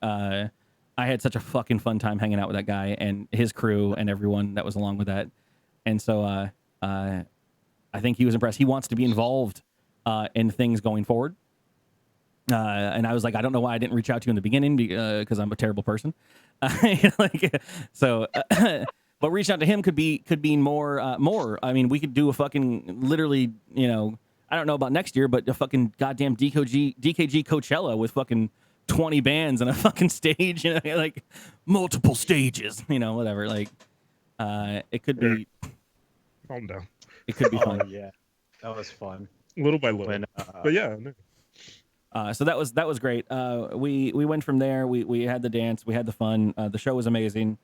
I had such a fucking fun time hanging out with that guy and his crew and everyone that was along with that. And so I think he was impressed. He wants to be involved in things going forward. And I was like, I don't know why I didn't reach out to you in the beginning because I'm a terrible person. But reaching out to him could be more. I mean, we could do a fucking literally, I don't know about next year, but a fucking goddamn DKG Coachella with fucking 20 bands and a fucking stage, like multiple stages, whatever. Like, it could be. Calm down. It could be fun. Yeah, that was fun. Little by little. But yeah. So that was great. We went from there. We had the dance. We had the fun. The show was amazing.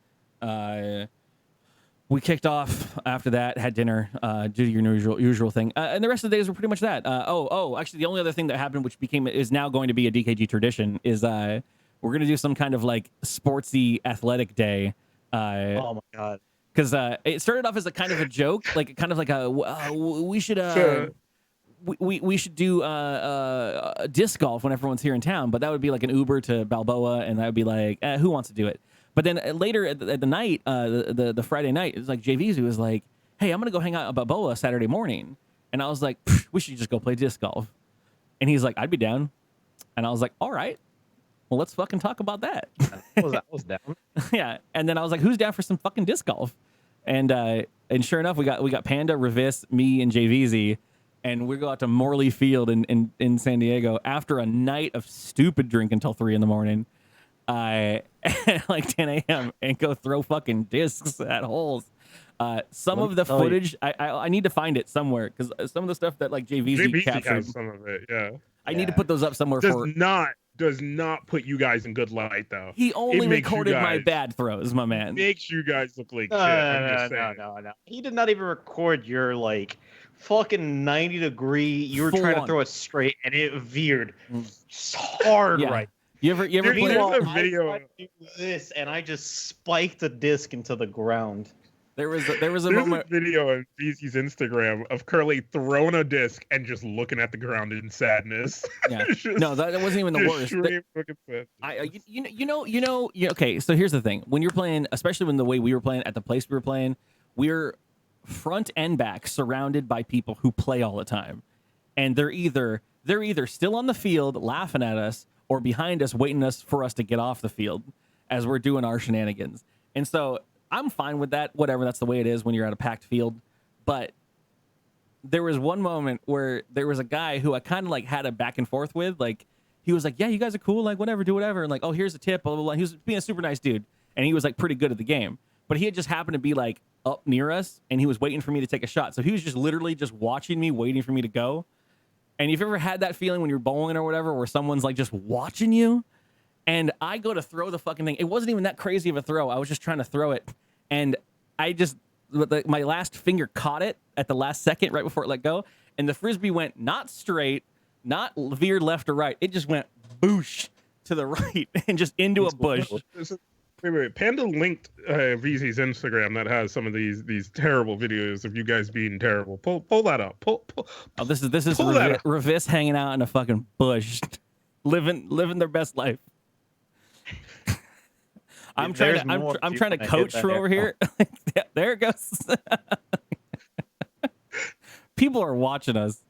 We kicked off after that, had dinner, do your usual thing. And the rest of the days were pretty much that. Actually, the only other thing that happened, which is now going to be a DKG tradition, is we're going to do some kind of like sportsy athletic day. Oh my God. Because it started off as a kind of a joke, like kind of like we should we should do disc golf when everyone's here in town, but that would be like an Uber to Balboa, and that would be like, who wants to do it? But then later at the night, the Friday night, it was like JVZ was like, hey, I'm gonna go hang out at Balboa Saturday morning, and I was like, we should just go play disc golf, and he's like, I'd be down, and I was like, all right, well, let's fucking talk about that. I was down. Yeah, and then I was like, who's down for some fucking disc golf? And sure enough, we got Panda, Revis, me, and JVZ. And we go out to Morley Field in San Diego after a night of stupid drink until 3 a.m. At like 10 a.m. and go throw fucking discs at holes. Some of the footage, I need to find it somewhere, because some of the stuff that like JVZ captured, has some of it, yeah. I need to put those up somewhere. Does not put you guys in good light, though. He only recorded my bad throws, my man. Makes you guys look like shit. No. He did not even record your like fucking 90-degree. You were trying to throw it straight, and it veered hard right. You ever play a video? I do this, and I just spiked the disc into the ground. There was a moment. A video on BZ's Instagram of Curly throwing a disc and just looking at the ground in sadness. Yeah. No, that wasn't even the worst. Okay, so here's the thing. When you're playing, especially when the way we were playing at the place we were playing, we're front and back surrounded by people who play all the time. And they're either still on the field laughing at us or behind us waiting for us to get off the field as we're doing our shenanigans. And so I'm fine with that. Whatever, that's the way it is when you're at a packed field. But there was one moment where there was a guy who I kind of like had a back and forth with. Like, he was like, yeah, you guys are cool. Like, whatever, do whatever. And like, oh, here's a tip, blah, blah, blah. He was being a super nice dude. And he was like pretty good at the game. but he had just happened to be like up near us, and he was waiting for me to take a shot. So he was just literally just watching me, waiting for me to go. And you've ever had that feeling when you're bowling or whatever, where someone's like just watching you? And I go to throw the fucking thing. It wasn't even that crazy of a throw. I was just trying to throw it, and my last finger caught it at the last second, right before it let go, and the frisbee went not straight, not veered left or right. It just went boosh to the right and just into a bush. Wait. Panda linked VZ's Instagram that has some of these terrible videos of you guys being terrible. Pull that up. Pull. Oh, this is Pull that up. Revis hanging out in a fucking bush, living their best life. I'm trying to coach from over here. Yeah, there it goes. People are watching us.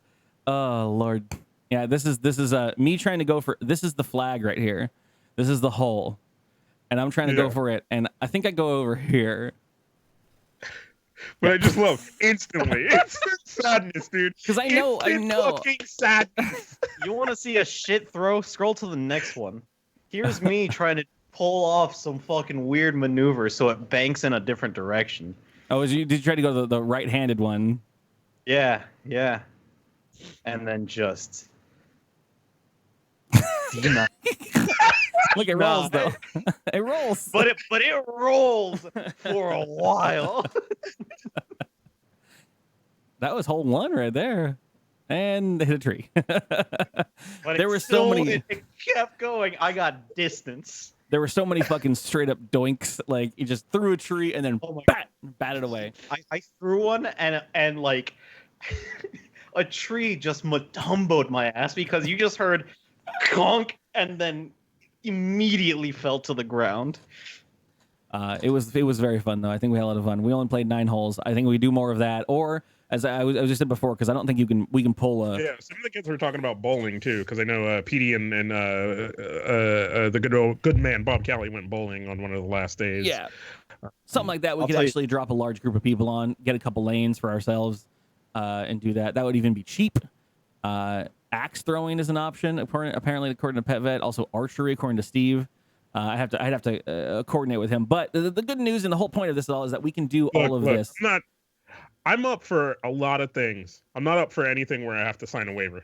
Oh Lord. Yeah, this is me trying to go for, this is the flag right here. This is the hole. And I'm trying to go for it, and I think I go over here. But I just love instant sadness, dude. Because I know. Fucking sadness. You want to see a shit throw? Scroll to the next one. Here's me trying to pull off some fucking weird maneuver so it banks in a different direction. Oh, did you try to go to the right-handed one? Yeah. And then just... Look, it rolls though. It rolls. But it rolls for a while. That was hole one right there, and hit a tree. But there were so many. It kept going. I got distance. There were so many fucking straight up doinks. Like you just threw a tree and then batted away. I threw one and like a tree just matumboed my ass because you just heard conk and then immediately fell to the ground. It was very fun though. I think we had a lot of fun. We only played 9 holes. I think we do more of that, or as I was just said before, because I don't think we can pull. Yeah, some of the kids were talking about bowling too, because I know PD and the good man Bob Kelly went bowling on one of the last days. Yeah, something like that. We could actually drop a large group of people on, get a couple lanes for ourselves, and do that. That would even be cheap. Axe throwing is an option, apparently according to Pet Vet. Also archery, according to Steve. I'd have to coordinate with him. But the good news and the whole point of this all is that we can do all of this. I'm up for a lot of things. I'm not up for anything where I have to sign a waiver.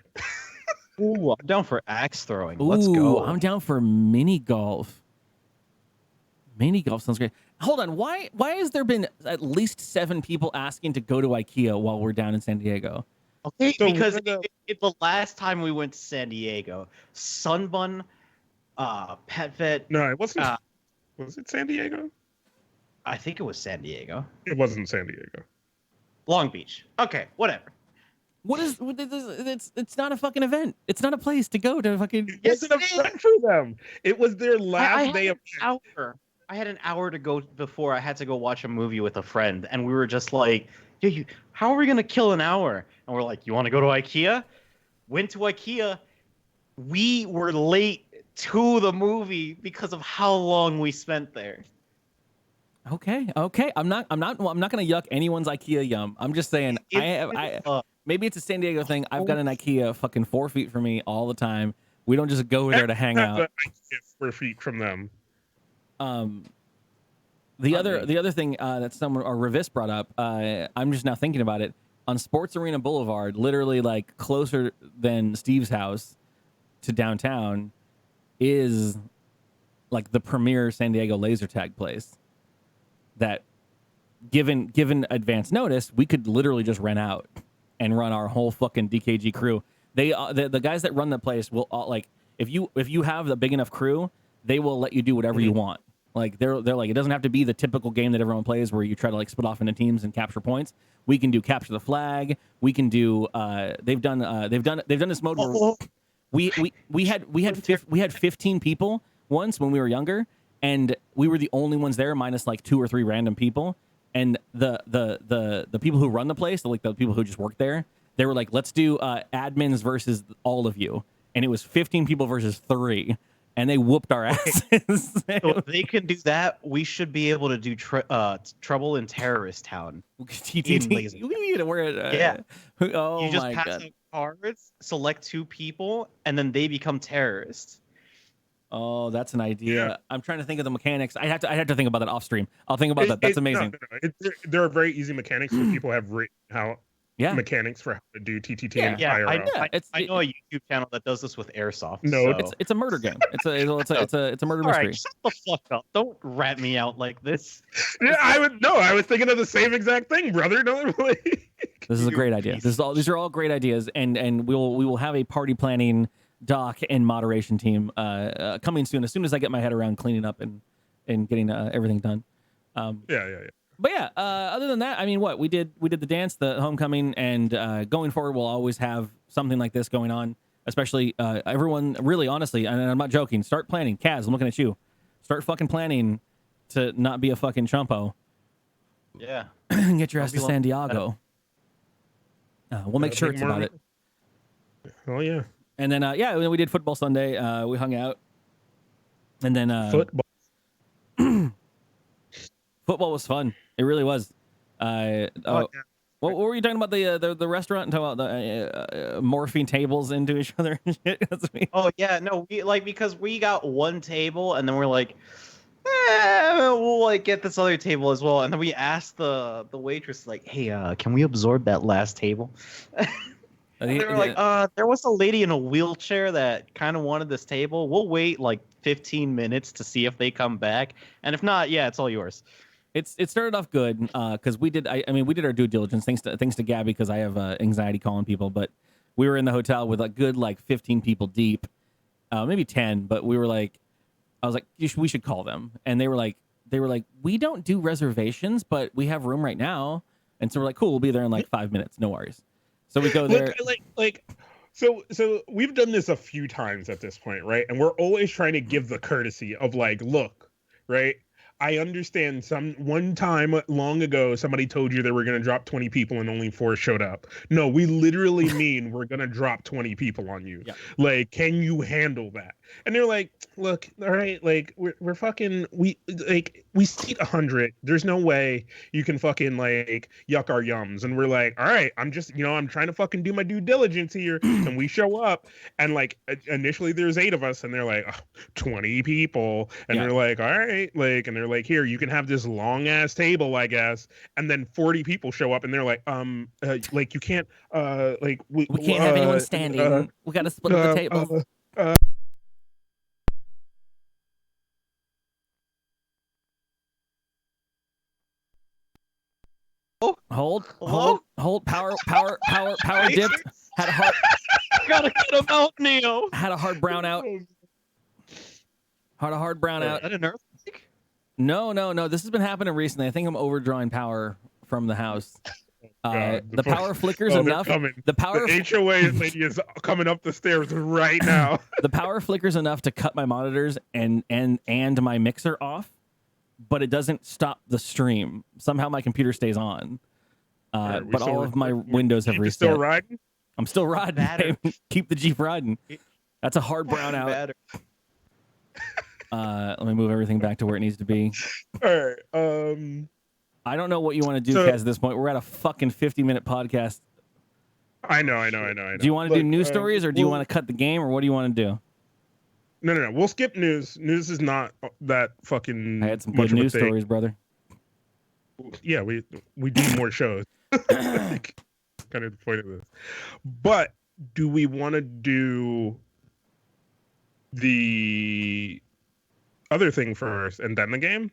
Ooh, I'm down for axe throwing. Let's go. I'm down for mini golf. Mini golf sounds great. Hold on, why has there been at least 7 people asking to go to IKEA while we're down in San Diego? Okay, So because the last time we went to San Diego, Sunbun, Pet Vet. No, it wasn't. Was it San Diego? I think it was San Diego. It wasn't San Diego. Long Beach. Okay, whatever. It's not a fucking event. It's not a place to go to fucking. It wasn't an event for them. It was their last day of. I had an hour to go before I had to go watch a movie with a friend, and we were just like, "Yo, how are we gonna kill an hour?" And we're like, "You want to go to IKEA?" Went to IKEA. We were late to the movie because of how long we spent there. Okay. I'm not gonna yuck anyone's IKEA yum. I'm just saying maybe it's a San Diego thing. I've got an IKEA fucking 4 feet from me all the time. We don't just go there to hang out. 4 feet from them. The other thing that someone or Revis brought up, I'm just now thinking about it. On Sports Arena Boulevard, literally like closer than Steve's house to downtown, is like the premier San Diego laser tag place. That, given advance notice, we could literally just rent out and run our whole fucking DKG crew. They the guys that run the place will like if you have the big enough crew, they will let you do whatever you want. Like they're like, it doesn't have to be the typical game that everyone plays where you try to like split off into teams and capture points. We can do capture the flag. We can do they've done this mode where we had 15 people once when we were younger, and we were the only ones there minus like 2 or 3 random people. And the people who run the place, like the people who just work there, they were like, let's do admins versus all of you. And it was 15 people versus 3. And they whooped our asses. So if they can do that, we should be able to do Trouble in Terrorist Town. TTT. We need to wear it. Yeah. Oh you just my pass God. out cards, select 2 people, and then they become terrorists. Oh, that's an idea. Yeah. I'm trying to think of the mechanics. I have to think about that off stream. I'll think about that. That's amazing. There are very easy mechanics where people have written how Yeah. mechanics for how to do TTT Yeah. and Yeah, IRL. Yeah, I know a YouTube channel that does this with airsoft. No, so. It's a murder game. It's a murder All mystery. right, shut the fuck up! Don't rat me out like this. Yeah, I was thinking of the same exact thing, brother. Don't really. This is a great idea. piece These are all great ideas, and we will have a party planning doc and moderation team coming soon. As soon as I get my head around cleaning up and getting everything done. Yeah. But yeah, other than that, I mean, we did the dance, the homecoming, and going forward, we'll always have something like this going on. Especially everyone, really, honestly, and I'm not joking. Start planning, Kaz. I'm looking at you. Start fucking planning to not be a fucking chumpo. Yeah. Get your ass to be San Diego. We'll make shirts about it. Oh yeah. And then we did football Sunday. We hung out, and then Football. football was fun. It really was. What were you talking about the restaurant and talking about the morphing tables into each other and shit? That's me. Oh yeah, no, because we got one table and then we're like, we'll like get this other table as well, and then we asked the waitress like, hey, can we absorb that last table? And they were like, there was a lady in a wheelchair that kind of wanted this table. We'll wait like 15 minutes to see if they come back, and if not, yeah, it's all yours. It started off good because we did we did our due diligence thanks to Gabby because I have anxiety calling people, but we were in the hotel with a good 15 people deep, maybe 10, but we were like, I was like, we should call them, and they were like we don't do reservations, but we have room right now, and so we're like, cool, we'll be there in 5 minutes, no worries. So we go there. So we've done this a few times at this point, right? And we're always trying to give the courtesy of look, right? I understand one time long ago, somebody told you they were going to drop 20 people and only 4 showed up. No, we literally mean we're going to drop 20 people on you. Yeah. Can you handle that? And they're like, look, all right, we're fucking, we seat 100. There's no way you can fucking yuck our yums. And we're like, all right, I'm just, I'm trying to fucking do my due diligence here. And we show up and initially there's 8 of us and they're like, 20 people. And they're like, all right, and they're like, here, you can have this long ass table, I guess. And then 40 people show up and they're like, you can't, we can't have anyone standing. We got to split up the table. Hold, power dipped. Had a hard. Gotta get him out, Neo. Had a hard brown out. Had a hard brown out. Is that an earthquake? No. This has been happening recently. I think I'm overdrawing power from the house. The power flickers enough. The HOA lady is coming up the stairs right now. The power flickers enough to cut my monitors and my mixer off, but it doesn't stop the stream. Somehow my computer stays on. But all of my windows have reset. Still riding? I'm still riding. Keep the Jeep riding. That's a hard brown out. Let me move everything back to where it needs to be. All right. I don't know what you want to do, Kaz, at this point. We're at a fucking 50-minute podcast. I know. Do you want to do news stories, or do you want to cut the game, or what do you want to do? No. We'll skip news. News is not that fucking. I had some good news stories, brother. Yeah, we do more shows. Kind of the point of this. But do we want to do the other thing first and then the game?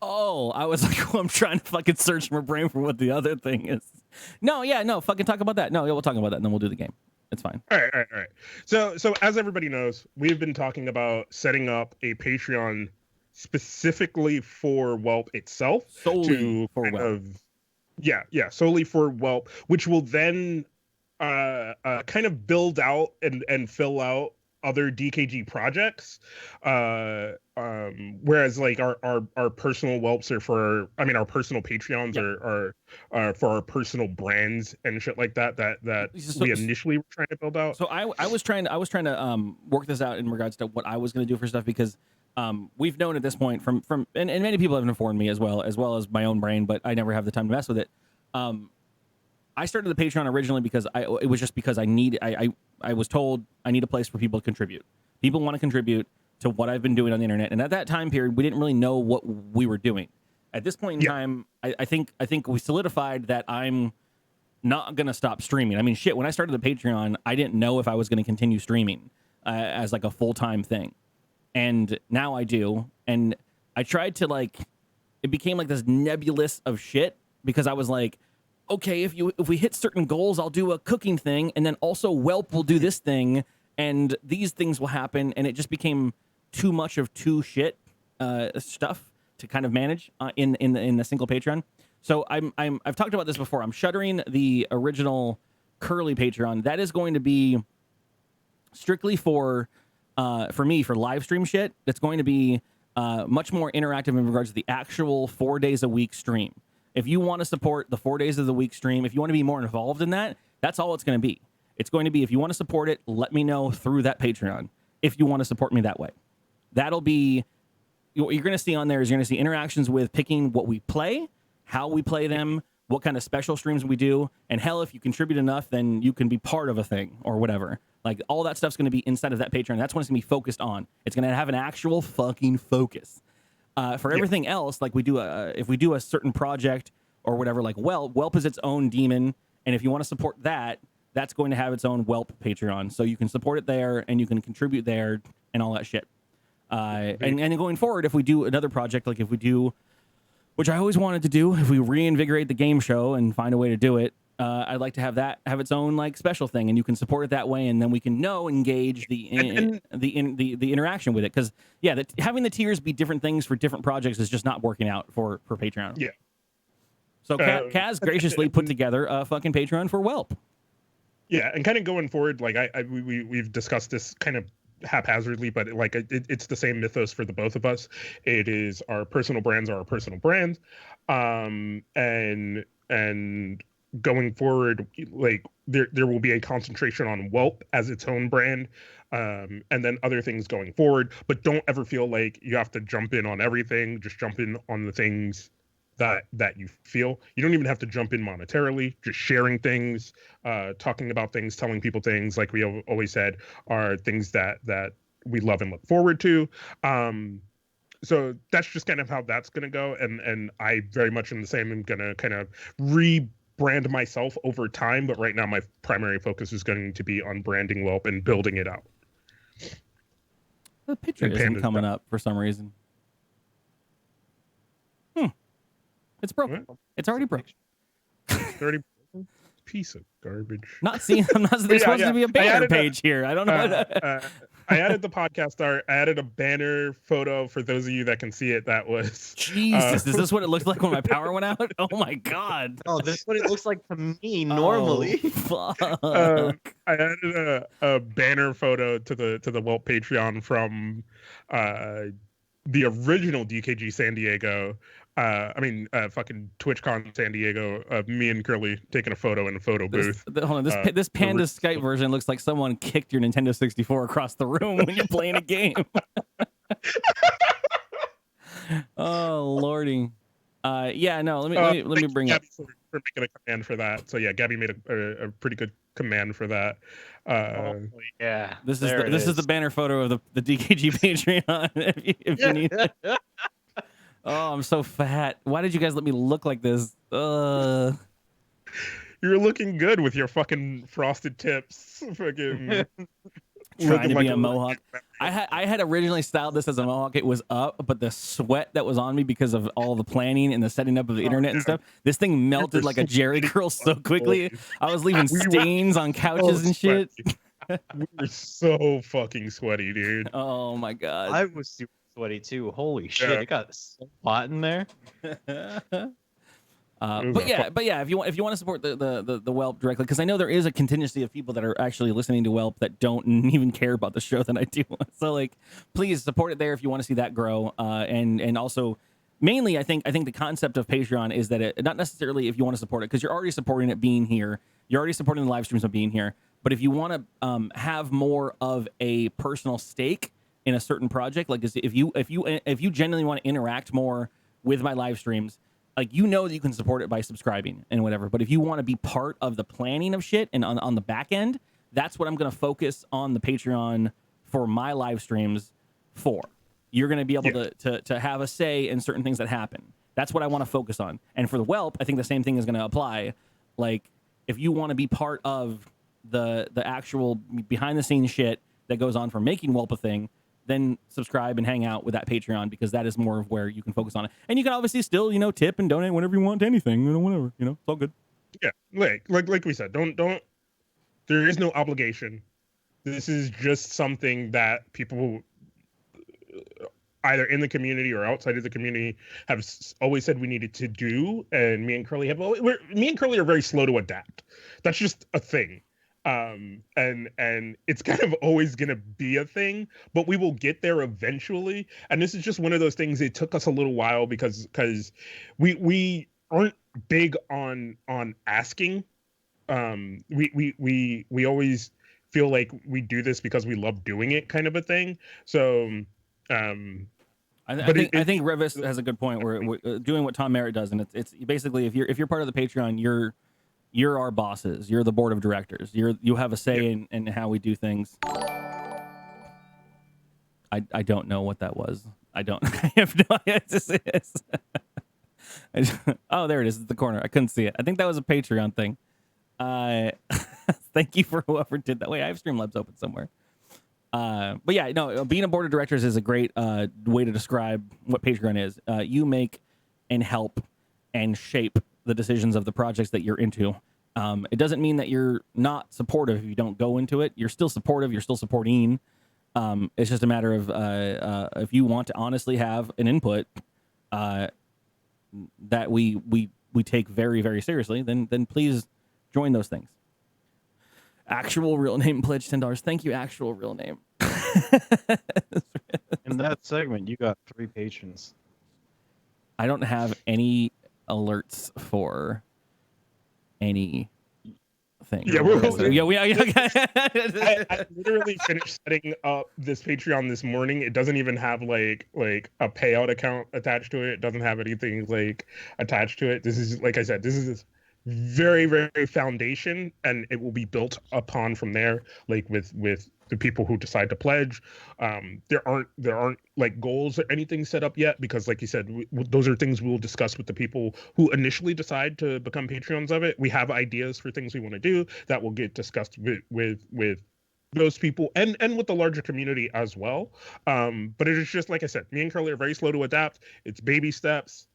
Oh, I was like, I'm trying to fucking search my brain for what the other thing is. No, fucking talk about that. No, we'll talk about that, and then we'll do the game. It's fine. All right. So as everybody knows, we've been talking about setting up a Patreon specifically for Whelp itself. Solely for Whelp. Solely for Whelp, which will then kind of build out and fill out other DKG projects. Whereas our personal Whelps are for, our personal Patreons are for our personal brands and shit like that we initially were trying to build out. So I was trying to work this out in regards to what I was going to do for stuff, because we've known at this point from and many people have informed me as well as my own brain, but I never have the time to mess with it. I started the Patreon originally because it was just because I was told I need a place for people to contribute. People want to contribute to what I've been doing on the internet, and at that time period, we didn't really know what we were doing. At this point in time, I think we solidified that I'm not gonna stop streaming. I mean, shit. When I started the Patreon, I didn't know if I was gonna continue streaming as like a full-time thing, and now I do. And I tried to it became like this nebulous of shit because I was like, okay, if we hit certain goals, I'll do a cooking thing, and then also Whelp will do this thing, and these things will happen, and it just became too much of shit stuff to kind of manage in the single Patreon. So I've talked about this before. I'm shuttering the original Curly Patreon. That is going to be strictly for me for live stream shit. That's going to be much more interactive in regards to the actual 4 days a week stream. If you want to support the 4 days of the week stream, if you want to be more involved in that, that's all it's going to be. It's going to be, if you want to support it, let me know through that Patreon if you want to support me that way. That'll be, what you're going to see on there is you're going to see interactions with picking what we play, how we play them, what kind of special streams we do, and hell, if you contribute enough, then you can be part of a thing or whatever. Like, all that stuff's going to be inside of that Patreon. That's what it's going to be focused on. It's going to have an actual fucking focus. For everything else, like if we do a certain project or whatever, like Whelp is its own demon, and if you want to support that, that's going to have its own Whelp Patreon. So you can support it there, and you can contribute there, and all that shit. And going forward, if we do another project, like if we do, which I always wanted to do, if we reinvigorate the game show and find a way to do it, I'd like to have that have its own like special thing, and you can support it that way, and then we can engage the interaction with it. Because having the tiers be different things for different projects is just not working out for Patreon. Yeah. So Kaz graciously put together a fucking Patreon for Whelp. Yeah, and kind of going forward, like we've discussed this kind of haphazardly, but it's the same mythos for the both of us. It is our personal brands are our personal brands, and going forward, like there will be a concentration on Whelp as its own brand, and then other things going forward. But don't ever feel like you have to jump in on everything. Just jump in on the things that you feel. You don't even have to jump in monetarily. Just sharing things, talking about things, telling people things, like we always said, are things that we love and look forward to. So that's just kind of how that's going to go. And I very much am the same. I'm going to kind of rebrand myself over time. But right now, my primary focus is going to be on branding Whelp and building it out. The picture isn't coming up for some reason. It's broken. What? It's already broken. Piece of garbage. There's supposed to be a banner page here. I don't know. I added the podcast art. I added a banner photo for those of you that can see it. That was Jesus. Is this what it looked like when my power went out? Oh my god. Oh, this is what it looks like to me normally. Oh, fuck. I added a banner photo to the Whelp Patreon from the original DKG San Diego. Fucking TwitchCon San Diego, me and Curly taking a photo in a photo booth. This Panda Skype version looks like someone kicked your Nintendo 64 across the room when you're playing a game. Oh lordy. Let me bring up for making a command for that. So yeah, Gabby made a pretty good command for that. This is the banner photo of the DKG Patreon if you need it. Oh, I'm so fat. Why did you guys let me look like this? You're looking good with your fucking frosted tips. Fucking trying to be a mohawk. I had originally styled this as a mohawk. It was up, but the sweat that was on me because of all the planning and the setting up of the internet and stuff, this thing melted like a Jerry curl so quickly. I was leaving stains on couches and shit. We were so fucking sweaty, dude. Oh my god. I was super sweaty too. Holy shit! It got so hot in there. But yeah, if you want to support the Whelp directly, because I know there is a contingency of people that are actually listening to Whelp that don't even care about the show that I do. So like, please support it there if you want to see that grow. And also, mainly, I think the concept of Patreon is that it not necessarily if you want to support it, because you're already supporting it being here, you're already supporting the live streams of being here. But if you want to have more of a personal stake in a certain project, like if you genuinely want to interact more with my live streams, like, you know that you can support it by subscribing and whatever. But if you want to be part of the planning of shit and on the back end, that's what I'm going to focus on the Patreon for my live streams for. You're going to be able to have a say in certain things that happen. That's what I want to focus on. And for the Whelp, I think the same thing is going to apply. Like, if you want to be part of the actual behind the scenes shit that goes on for making Whelp a thing, then subscribe and hang out with that Patreon, because that is more of where you can focus on it. And you can obviously still, tip and donate whenever you want to anything, whatever, it's all good. Yeah, like we said, don't. There is no obligation. This is just something that people, either in the community or outside of the community, have always said we needed to do, and me and Curly are very slow to adapt. That's just a thing. And it's kind of always gonna be a thing, but we will get there eventually. And this is just one of those things. It took us a little while because we aren't big on asking. We always feel like we do this because we love doing it, kind of a thing. So I think Revis has a good point where doing what Tom Merritt does, and it's basically, if you're part of the Patreon, you're our bosses. You're the board of directors. You have a say in how we do things. I don't know what that was. I have no idea. Oh, there it is. It's the corner. I couldn't see it. I think that was a Patreon thing. Thank you for whoever did that. Wait, I have Streamlabs open somewhere. But yeah, no, being a board of directors is a great way to describe what Patreon is. You make and help and shape the decisions of the projects that you're into. It doesn't mean that you're not supportive if you don't go into it. You're still supportive. You're still supporting. It's just a matter of if you want to honestly have an input that we take very, very seriously, then please join those things. Actual real name pledge $10. Thank you, actual real name. In that segment, you got 3 patrons. I don't have any alerts for anything. Yeah, I literally finished setting up this Patreon this morning. It doesn't even have like a payout account attached to it. It doesn't have anything like attached to it. This is, like I said, this is very, very foundation, and it will be built upon from there, like with the people who decide to pledge. There aren't like goals or anything set up yet, because like you said, those are things we'll discuss with the people who initially decide to become Patreons of it. We have ideas for things we want to do that will get discussed with those people and with the larger community as well. But it is just, like I said, me and Curly are very slow to adapt. It's baby steps.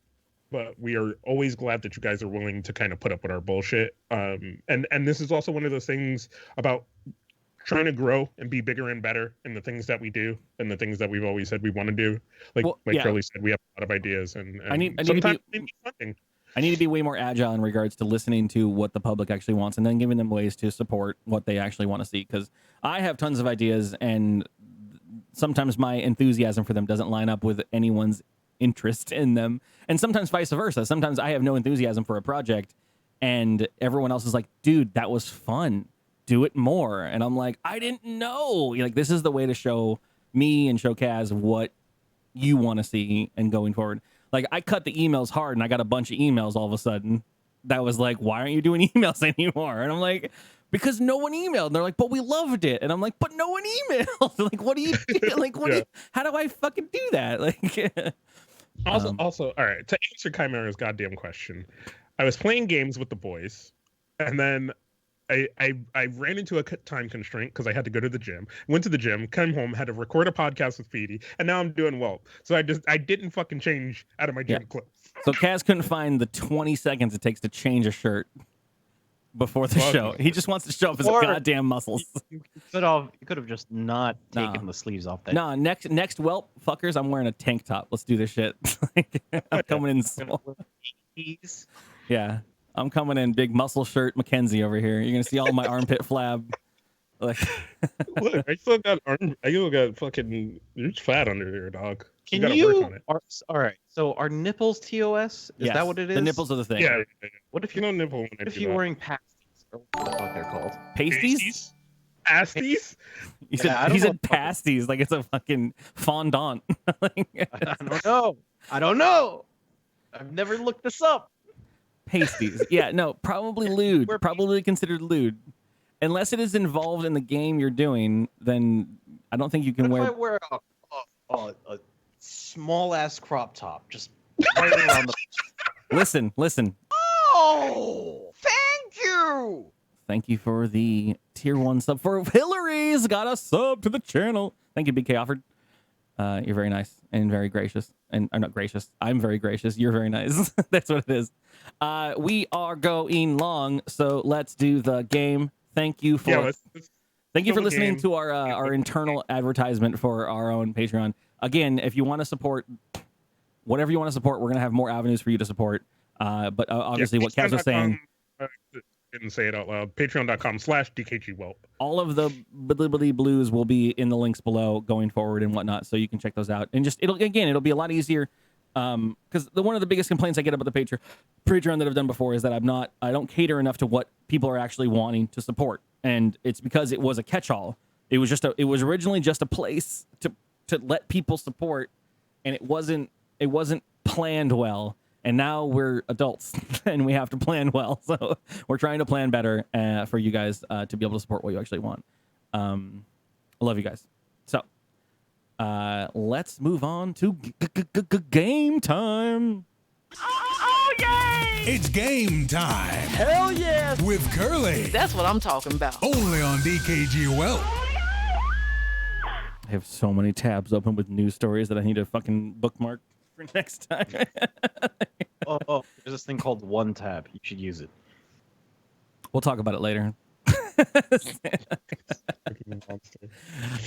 But we are always glad that you guys are willing to kind of put up with our bullshit. And this is also one of those things about trying to grow and be bigger and better in the things that we do and the things that we've always said we want to do. Like Curly said, we have a lot of ideas, and I need sometimes I need to be way more agile in regards to listening to what the public actually wants and then giving them ways to support what they actually want to see. Because I have tons of ideas, and sometimes my enthusiasm for them doesn't line up with anyone's interest in them, and sometimes vice versa. Sometimes I have no enthusiasm for a project and everyone else is like, dude, that was fun, do it more. And I'm like, I didn't know. Like, this is the way to show me and show Kaz what you want to see and going forward. Like, I cut the emails hard and I got a bunch of emails all of a sudden that was like, why aren't you doing emails anymore? And I'm like, because no one emailed. And they're like, but we loved it. And I'm like, but no one emailed. Like, what do you do? Like, how do I fucking do that? Like, Also, all right, to answer Chimera's goddamn question, I was playing games with the boys, and then I ran into a time constraint because I had to go to the gym. Went to the gym, came home, had to record a podcast with Feedy, and now I'm doing Whelp. So I didn't fucking change out of my gym clothes. So Kaz couldn't find the 20 seconds it takes to change a shirt before the show. He just wants to show off his goddamn muscles. You could have just not taken the sleeves off that. No, next Whelp, fuckers, I'm wearing a tank top. Let's do this shit. I'm coming in small. Yeah, I'm coming in big muscle shirt Mackenzie over here. You're gonna see all my armpit flab. Like, look, I still got fucking. You're fat under there, dog. Can gotta you? work on it. All right. So are nipples TOS? Is that what it is? The nipples are the thing. Yeah. What if You you know nipple when I What if do you're that. wearing pasties? Or what the fuck they're called? Pasties? Pasties? He said, Yeah, I don't he know said pasties like it's a fucking fondant. I don't know. I've never looked this up. Pasties. Yeah, no, probably lewd. We're Probably considered lewd. Unless it is involved in the game you're doing, then I don't think you can What if I wear. wear a small ass crop top, just right around the. Listen. Oh, thank you. Thank you for the tier 1 sub. For Hillary's got a sub to the channel. Thank you, BK Offered. You're very nice and very gracious. And I'm not gracious. I'm very gracious. You're very nice. That's what it is. We are going long, so let's do the game. Thank you for Yeah, thank you for do the listening game. to our internal advertisement for our own Patreon. Again, if you want to support whatever you want to support, we're gonna have more avenues for you to support. But obviously, what Kaz was saying. Didn't say it out loud. Patreon.com/dkgWELP. All of the Bibbidi Blues will be in the links below going forward and whatnot, so you can check those out. And just it'll be a lot easier. Because one of the biggest complaints I get about the Patreon that I've done before is that I don't cater enough to what people are actually wanting to support, and it's because it was a catch-all. It was originally just a place to let people support, and it wasn't planned well. And now we're adults and we have to plan well. So we're trying to plan better for you guys to be able to support what you actually want. I love you guys. So let's move on to game time. Oh, yay! It's game time Hell yeah! with Curly. That's what I'm talking about. Only on DKGWELP. I have so many tabs open with news stories that I need to fucking bookmark for next time. Oh, there's this thing called One Tab. You should use it. We'll talk about it later.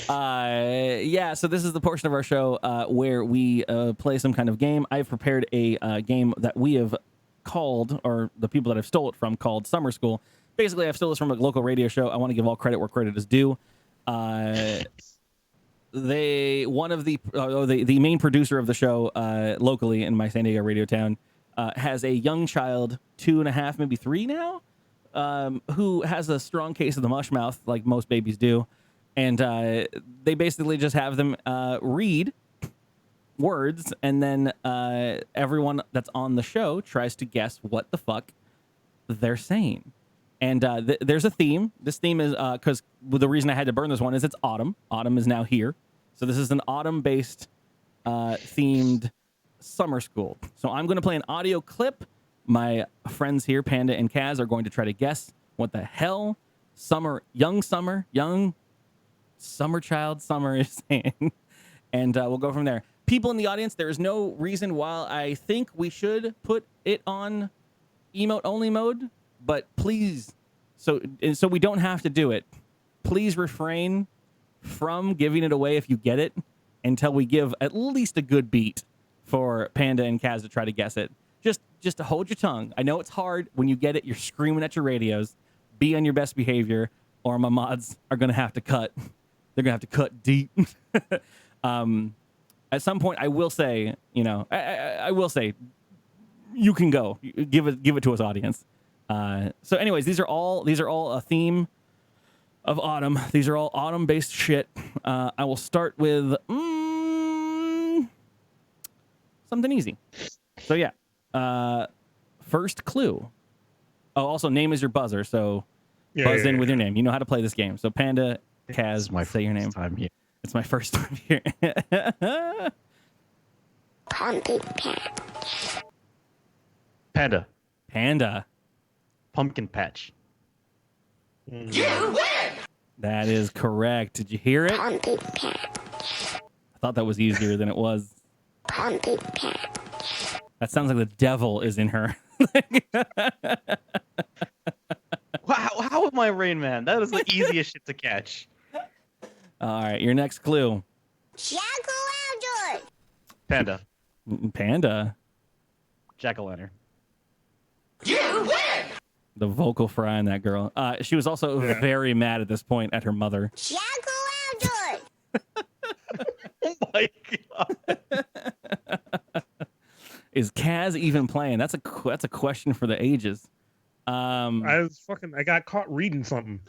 Yeah, so this is the portion of our show where we play some kind of game. I've prepared a game that we have called, or the people that I've stole it from, called Summer School. Basically, I've stolen this from a local radio show. I want to give all credit where credit is due. The main producer of the show locally in my San Diego radio town has a young child, 2.5, maybe 3 now, who has a strong case of the mush mouth, like most babies do. And they basically just have them read words, and then everyone that's on the show tries to guess what the fuck they're saying. And there's a theme. This theme is because the reason I had to burn this one is it's autumn. Autumn is now here. So this is an autumn-based themed summer school. So I'm going to play an audio clip. My friends here, Panda and Kaz, are going to try to guess what the hell young summer child summer is saying. And we'll go from there. People in the audience, there is no reason why I think we should put it on emote-only mode. But please, so we don't have to do it, please refrain from giving it away if you get it until we give at least a good beat for Panda and Kaz to try to guess it. Just to hold your tongue. I know it's hard. When you get it, you're screaming at your radios. Be on your best behavior, or my mods are going to have to cut. They're going to have to cut deep. At some point, I will say, I will say, you can go. Give it to us, audience. So anyways, these are all a theme of autumn. These are all autumn-based shit. I will start with something easy. So yeah, first clue. Oh, also name is your buzzer. So buzz in with your name. You know how to play this game. So Panda, Kaz, say your name. Time here. It's my first time here. Panda. Panda. Pumpkin patch. That is correct. Did you hear it? I thought that was easier than it was. That sounds like the devil is in her. Wow, how am I Rain Man? That is the easiest shit to catch. All right, your next clue. Panda. Panda. Jack-o'-lantern. The vocal fry on that girl. She was also very mad at this point at her mother. Oh my god. Is Kaz even playing? That's a question for the ages. I got caught reading something.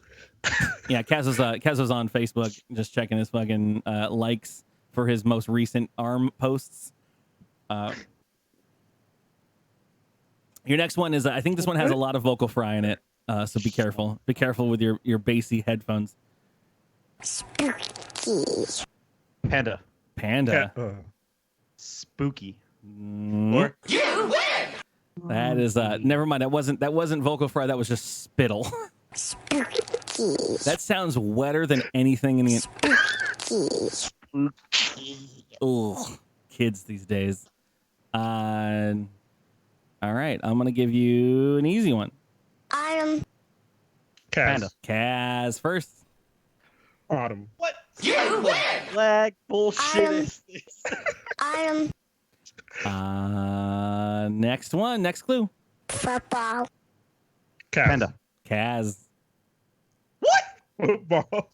Yeah, Kaz was on Facebook just checking his fucking likes for his most recent ARM posts. Your next one is, I think this one has a lot of vocal fry in it. So be careful. Be careful with your bassy headphones. Panda. Panda. Spooky. Or That is never mind. That wasn't vocal fry. That was just spittle. That sounds wetter than anything in the. Ugh, kids these days. All right, I'm gonna give you an easy one. Kaz. Panda. Kaz first. Autumn. What? Flag bullshit is this? Next one. Next clue. Kaz. Panda. Kaz. Football.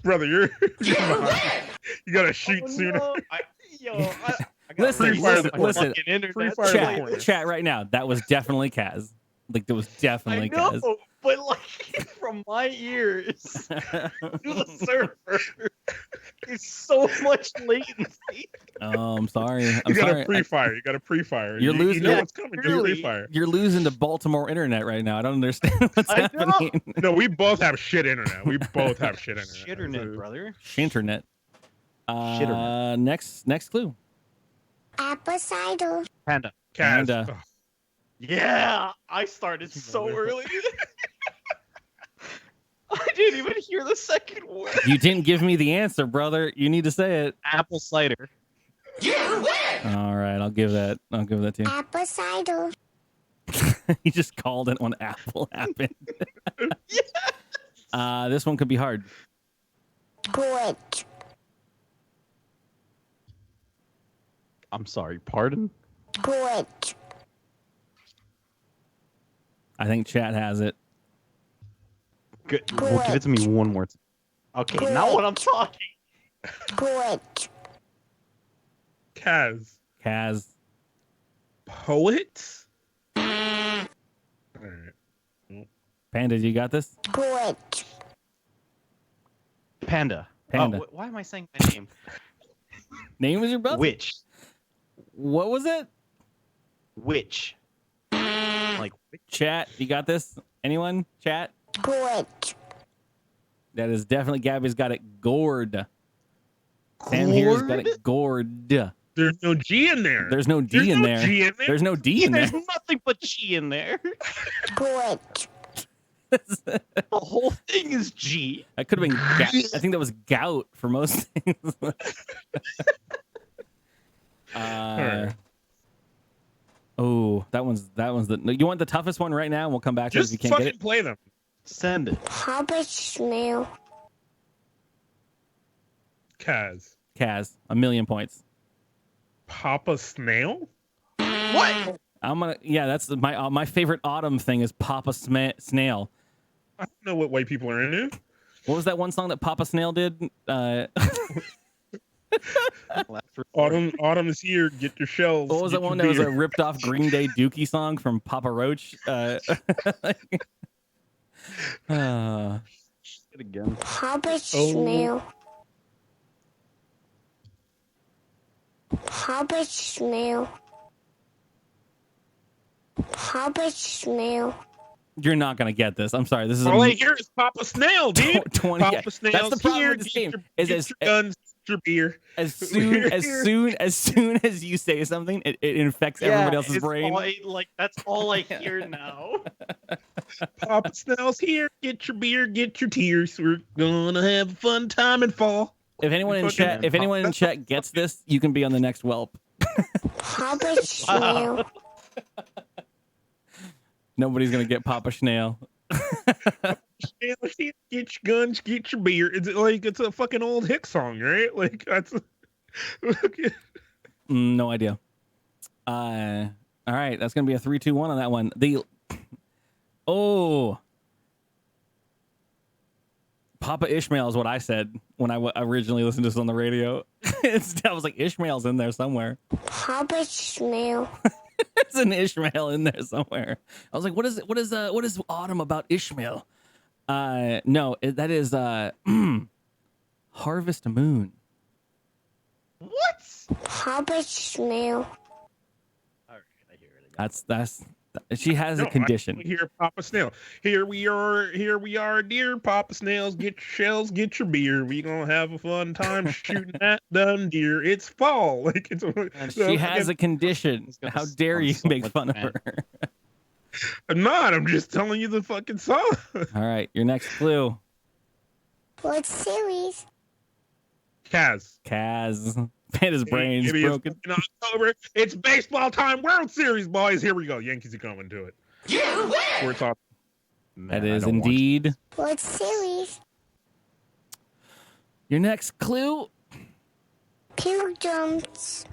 Brother, you're behind. You gotta shoot sooner. No. I gotta Listen, restart my listen. fucking internet. Free fire the corner. Chat right now. That was definitely Kaz. Like, that was I definitely know, Kaz. but like from my ears to the server, is so much latency. Oh, I'm sorry. You I'm gotta sorry. pre-fire. You gotta pre-fire. You're You losing know it. what's coming. You Really? pre-fire. You're losing to Baltimore internet right now. I don't understand what's I know. happening. No, we both have shit internet. We both have shit internet. Shitternet, brother. Internet. Shitternet. Next clue. Apple cider. Panda. Kaz. Panda. Ugh. Yeah, I started so early. I didn't even hear the second word. You didn't give me the answer, brother. You need to say it. Apple cider. All right, I'll give that to you. Apple cider. He just called it when Apple happened. This one could be hard. Good. I'm sorry, pardon? Good. I think chat has it. Good. Well, give it to me one more time. Okay, now what I'm talking. Good. Kaz. Kaz. Poet? Alright. Panda, you got this? Good. Panda. Panda. Oh, why am I saying my name? Name was your brother? Witch. What was it? Witch. Like witch? Chat, you got this? Anyone? Chat? Good. That is definitely Gabby's got it gourd. Sam here's got it gourd. There's no G in there. There's no D in there. G in there. There's no D in there. There's nothing but G in there. Good. The whole thing is G. That could have been. I think that was gout for most things. Alright. Oh, that one's the. You want the toughest one right now? And we'll come back to it if Just you can't get fucking it. play them. Send it. How about smell? Kaz. Kaz, 1,000,000 points. Papa Snail? What? I'm gonna. Yeah, that's my favorite autumn thing is Papa Snail. I don't know what white people are into. What was that one song that Papa Snail did? Autumn is here. Get your shells. What was that Get one your that was a beer. ripped off Green Day Dookie song from Papa Roach? It again. How about smell? How about smell? How about smell? You're not gonna get this. I'm sorry. This is All I hear is Papa Snail, dude. 20. Papa Snail. That's the problem here. with this Get game. Your, Is get your guns. Get your beer. as soon as you say something, it infects everybody else's it's brain. That's all I hear now. Papa Snail's here. Get your beer. Get your tears. We're gonna have a fun time in fall. If anyone in chat gets this, you can be on the next Whelp. How about smell? Nobody's gonna get Papa Snail. Snail's here. Get your guns. Get your beer. It's a fucking old hick song, right? Like that's. No idea. All right, that's gonna be a 3-2-1 on that one. Papa Ishmael is what I said when I originally listened to this on the radio. I was like, Ishmael's in there somewhere. How about smell? There's an Ishmael in there somewhere. I was like, what is autumn about Ishmael? No, that is Harvest Moon. What? How about smell? All right, I hear it again. She has No, a condition. Here, Papa Snail. Here we are, dear Papa Snails. Get your shells, get your beer. We gonna have a fun time shooting at them deer. It's fall. Like it's. She has a condition. How dare you make fun of her? I'm not. I'm just telling you the fucking song. All right, your next clue. What series? Kaz. Panda's brain's Maybe broken. It's in October. It's baseball time. World Series, boys. Here we go. Yankees are coming to it. We're talking. That is indeed. What series? Your next clue. Pilgrims.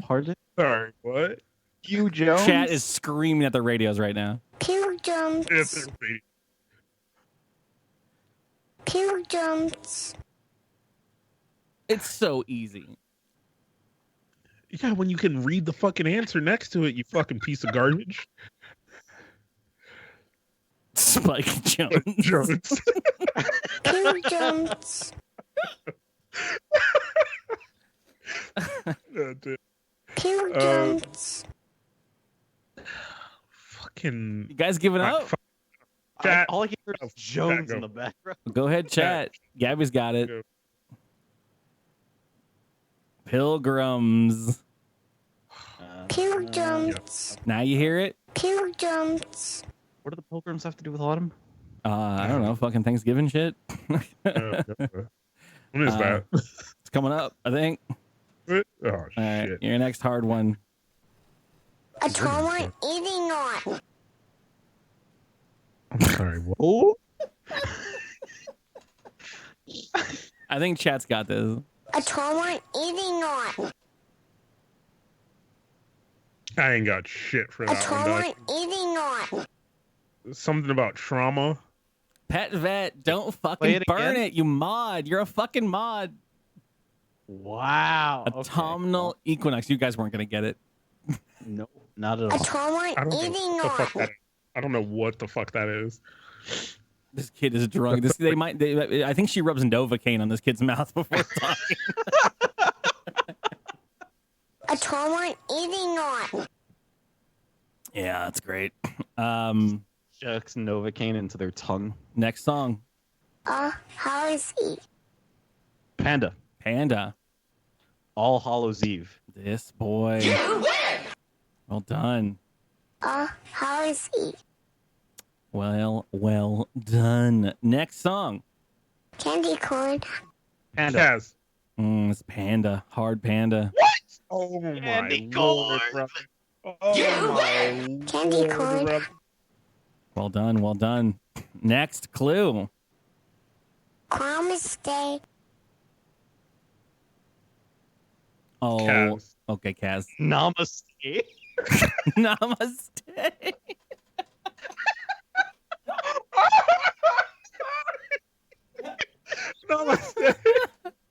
Pardon? Sorry, what? Hugh Jones? Chat is screaming at the radios right now. Pilgrims. If they're waiting. Pilgrims. It's so easy. Yeah, when you can read the fucking answer next to it, you fucking piece of garbage. Spike Jones. Jones. Pilgrims. Pilgrims. Fucking. You guys giving up? Chat. All I hear is Jones in the background. Go ahead, chat. Gabby's got it. Go. Pilgrims. Pilgrims. Now you hear it? Pilgrims. What do the pilgrims have to do with autumn? I don't know. Fucking Thanksgiving shit. When is that? It's coming up, I think. Oh, All right, shit. your next hard one. A termite eating on. I'm sorry. What? Oh, I think chat's got this. A termite eating on. I ain't got shit for A that one. termite eating on. Something about trauma. Pet vet, don't Play fucking it burn again. it, you mod. You're a fucking mod. wow. Autumnal equinox. You guys weren't gonna get it. No, not at A all. termite I don't know eating what the fuck on. that is. I don't know what the fuck that is. This kid is drunk. I think she rubs Novocaine on this kid's mouth before talking. A termite eating on. Yeah, that's great. Shucks Novocaine into their tongue. Next song. How is he? Panda. Panda. All Hallows Eve. This boy. Well done. How is he? Well done. Next song. Candy corn. Panda. Kaz. It's Panda. Hard Panda. Oh my Candy lord, corn. brother. Oh my Candy lord, corn. brother. Well done. Next clue. Namaste. Oh, Kaz. okay, Kaz. Namaste. Namaste. Namaste.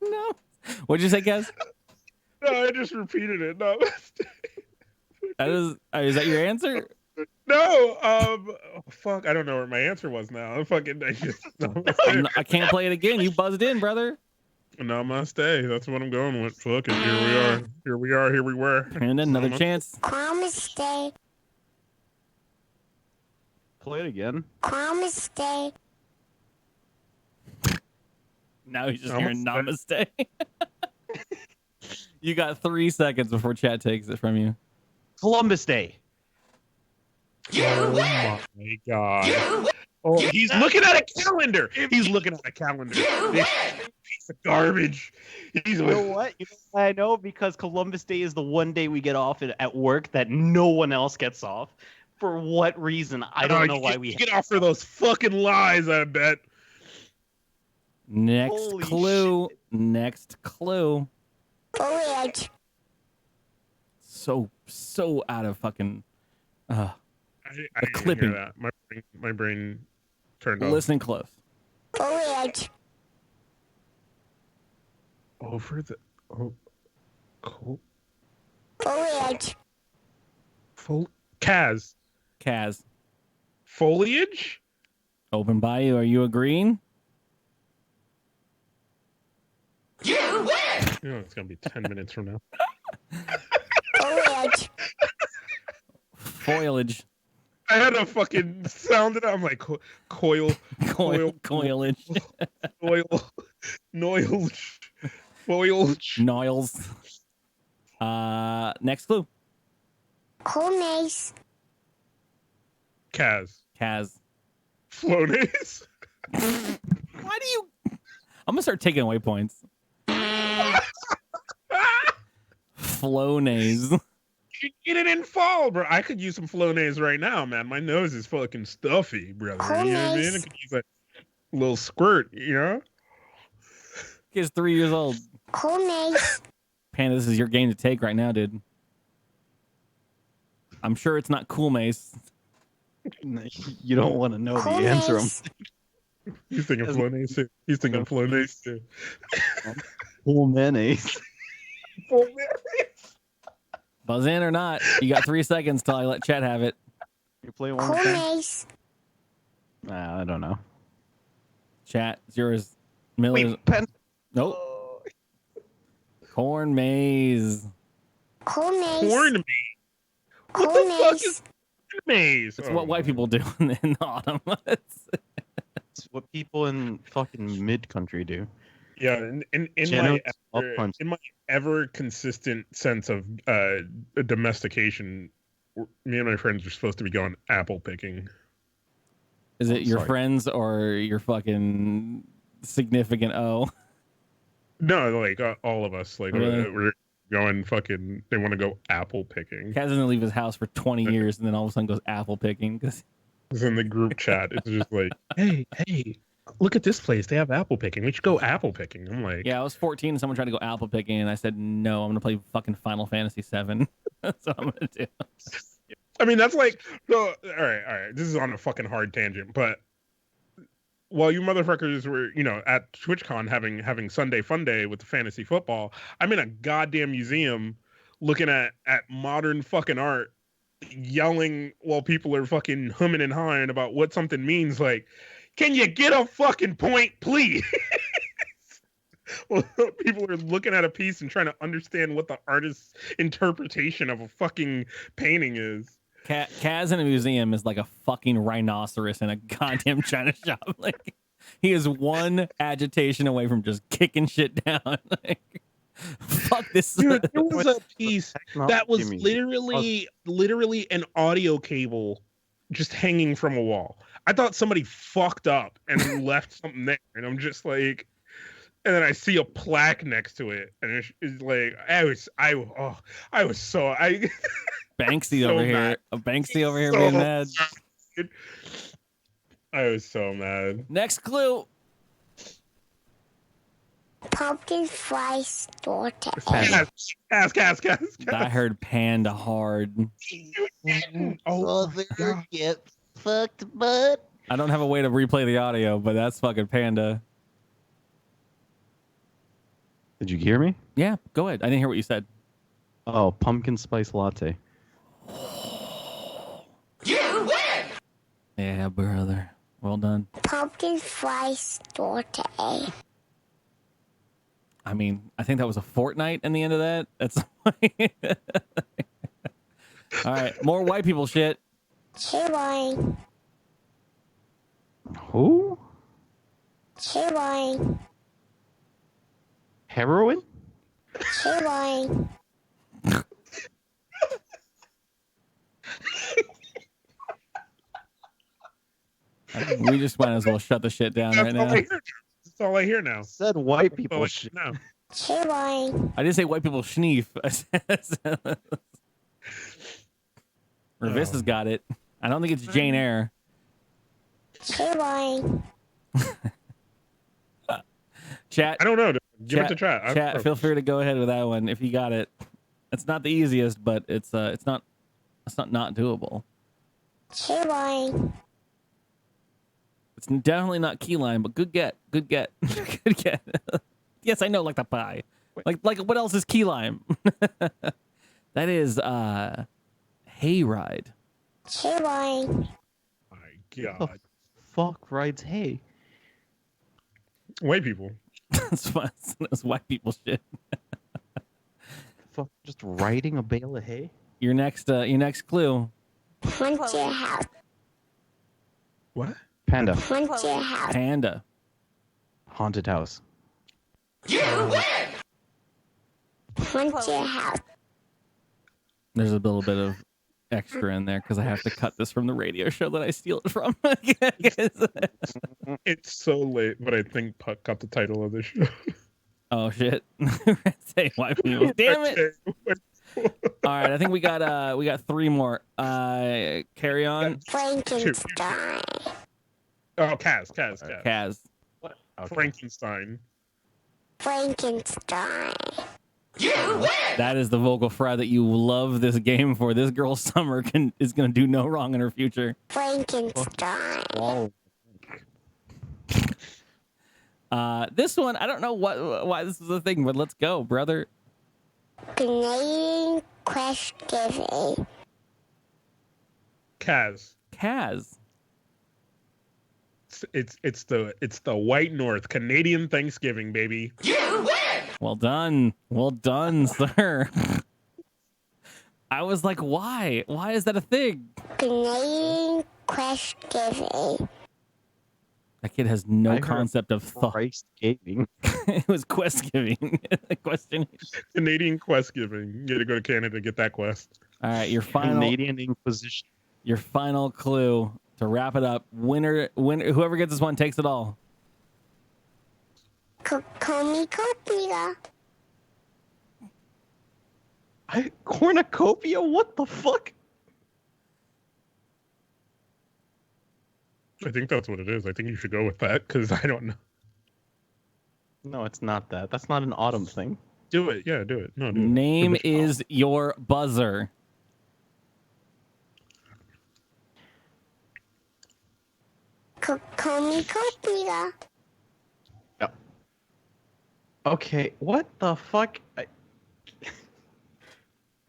No. What'd you say, Kaz? No, I just repeated it. Namaste. Is that your answer? No, fuck, I don't know what my answer was now. I just namaste. I can't play it again. You buzzed in, brother. Namaste. That's what I'm going with. Fuck it. Here we are. Here we were. And another Namaste. chance. Namaste. Play it again. Namaste. Now he's just hearing namaste. You got 3 seconds before chat takes it from you. Columbus Day. Oh my god. Oh, he's looking at a calendar. He's looking at a calendar. This piece of garbage. You know what? I know because Columbus Day is the one day we get off at work that no one else gets off. For what reason? I don't know why we get off for those fucking lies, I bet. Next Holy clue. shit. Next clue. Foliage. So out of fucking. I didn't clipping. hear that. My brain turned off. Listen close. Foliage. Over the cool. Foliage. Kaz. Foliage? Open Bayou. Are you agreeing? You know, it's gonna be 10 minutes from now. Foliage. Foliage. I had to fucking sound it out. I'm like, coil, Coilage. oil, noilage, foliage. Niles. Next clue. Coolness. Kaz. Flonase. Why do you... I'm gonna start taking away points. Flonase. You get it in fall, bro. I could use some Flonase right now, man. My nose is fucking stuffy, brother. You know what I mean? I could use a little squirt, you know? Kid's 3 years old. Coolness. Panda, this is your game to take right now, dude. I'm sure it's not Cool Mace. You don't want to know the answer. He's thinking Flonase too. He's thinking Flonase too. Full mayonnaise. Full mayonnaise. Buzz in or not. You got 3 seconds till I let Chet have it. You play one more time? Coolness. I don't know. Chat, it's yours. Miller's. Wait, pen. Nope. Corn maze. Coolness. Corn maze. What the fuck Coolness. is corn maze? It's what white people do in the autumn. It's what people in fucking mid-country do. Yeah, Geno's up punch. in my ever consistent sense of domestication, me and my friends are supposed to be going apple picking. Is it your sorry. friends or your fucking significant O? No, like all of us, like Really? we're going fucking. They want to go apple picking. Kaz doesn't leave his house for 20 years and then all of a sudden goes apple picking because It's in the group chat. It's just like, hey, look at this place. They have apple picking. We should go apple picking. I'm like, yeah, I was 14 and someone tried to go apple picking and I said no, I'm gonna play fucking Final Fantasy 7. That's what I'm gonna do. I mean, that's like, so, all right. This is on a fucking hard tangent, but while you motherfuckers were, at TwitchCon having Sunday Fun Day with the fantasy football, I'm in a goddamn museum looking at modern fucking art, yelling while people are fucking humming and hawing about what something means. Like, can you get a fucking point, please? Well, people are looking at a piece and trying to understand what the artist's interpretation of a fucking painting is. Kaz in a museum is like a fucking rhinoceros in a goddamn china shop. Like, he is one agitation away from just kicking shit down. Like, fuck this. Dude, there was a piece that was literally an audio cable just hanging from a wall. I thought somebody fucked up and left something there, and I'm just like, and then I see a plaque next to it, and it's like, I was so Banksy so over mad. here. A Banksy over here So being mad. I was so mad. Next clue. Pumpkin spice latte. Cass. I heard panda hard. Oh, Brother, get fucked, bud. I don't have a way to replay the audio, but that's fucking panda. Did you hear me? Yeah, go ahead. I didn't hear what you said. Oh, pumpkin spice latte. Yeah, brother. Well done. Pumpkin spice latte. I mean, I think that was a fortnight in the end of that. That's all right. More white people shit. Chewing. Who? Chewing. Heroin? Chewing. We just might as well shut the shit down right now. That's all I hear now. Said white That's all people I shit. hear now. Chewing. I didn't say white people schneef. I said Revis has got it. I don't think it's Jane Eyre. Chewing. Chat. I don't know. Give it to chat. I don't Chat, know. feel free to go ahead with that one if you got it. It's not the easiest, but it's not doable. Chewing. It's definitely not key lime, but good get. Good get. Good get. Yes, I know, like the pie. Like what else is key lime? That is hayride. Chewing. My God. Fuck rides hay. White people. That's white people shit. Fuck, just riding a bale of hay. Your next clue. Want your house. What? Panda. Want your house. Panda. Haunted house. Want your house. There's a little bit of extra in there because I have to cut this from the radio show that I steal it from. It's so late, but I think Puck got the title of the show. Oh shit! Say why people? Damn it! All right, I think we got 3 more. Carry on, Frankenstein. Oh, Kaz. Kaz. What? Okay. Frankenstein. Frankenstein. That is the vocal fry that you love this game for. This girl Summer is gonna do no wrong in her future. Frankenstein. Oh. This one, I don't know why this is a thing, but let's go, brother. Canadian Quest Giving. Kaz. It's the White North Canadian Thanksgiving, baby. Well done, sir. I was like, why? Why is that a thing? Canadian Quest Giving. That kid has no I heard concept of thought. Christ gaming. It was quest giving. Question. Canadian quest giving. You gotta go to Canada to get that quest. All right, your final Canadian Inquisition. Your final clue to wrap it up. Winner. Whoever gets this one takes it all. Cornucopia. Cornucopia? What the fuck? I think that's what it is. I think you should go with that because I don't know. No, it's not that. That's not an autumn thing. Do it. Yeah, do it. No, do it. Name Give it a shot. is your buzzer. Cornucopia. Okay, what the fuck?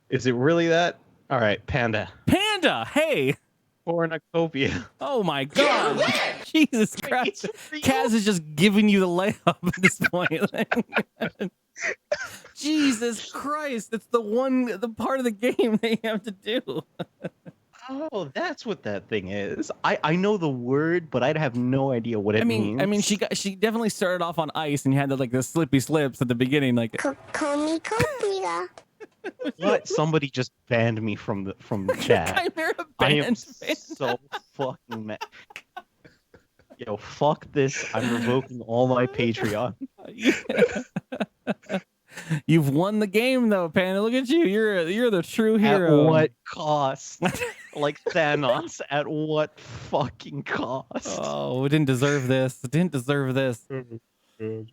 Is it really that? All right, Panda. Panda. Hey. Cornucopia. Oh my God. Jesus Christ. It's real. Kaz is just giving you the layup at this point. Jesus Christ. It's the part of the game that you have to do. Oh, that's what that thing is. I know the word, but I'd have no idea what it means. I mean, she definitely started off on ice, and you had the slippy slips at the beginning, like. Cornucopia. What? Somebody just banned me from the chat. Chimera I am band. so fucking mad. Yo, fuck this. I'm revoking all my Patreon. You've won the game, though, Panda. Look at you. You're the true At hero. what cost? Like Thanos, at what fucking cost? Oh, we didn't deserve this. Didn't deserve this.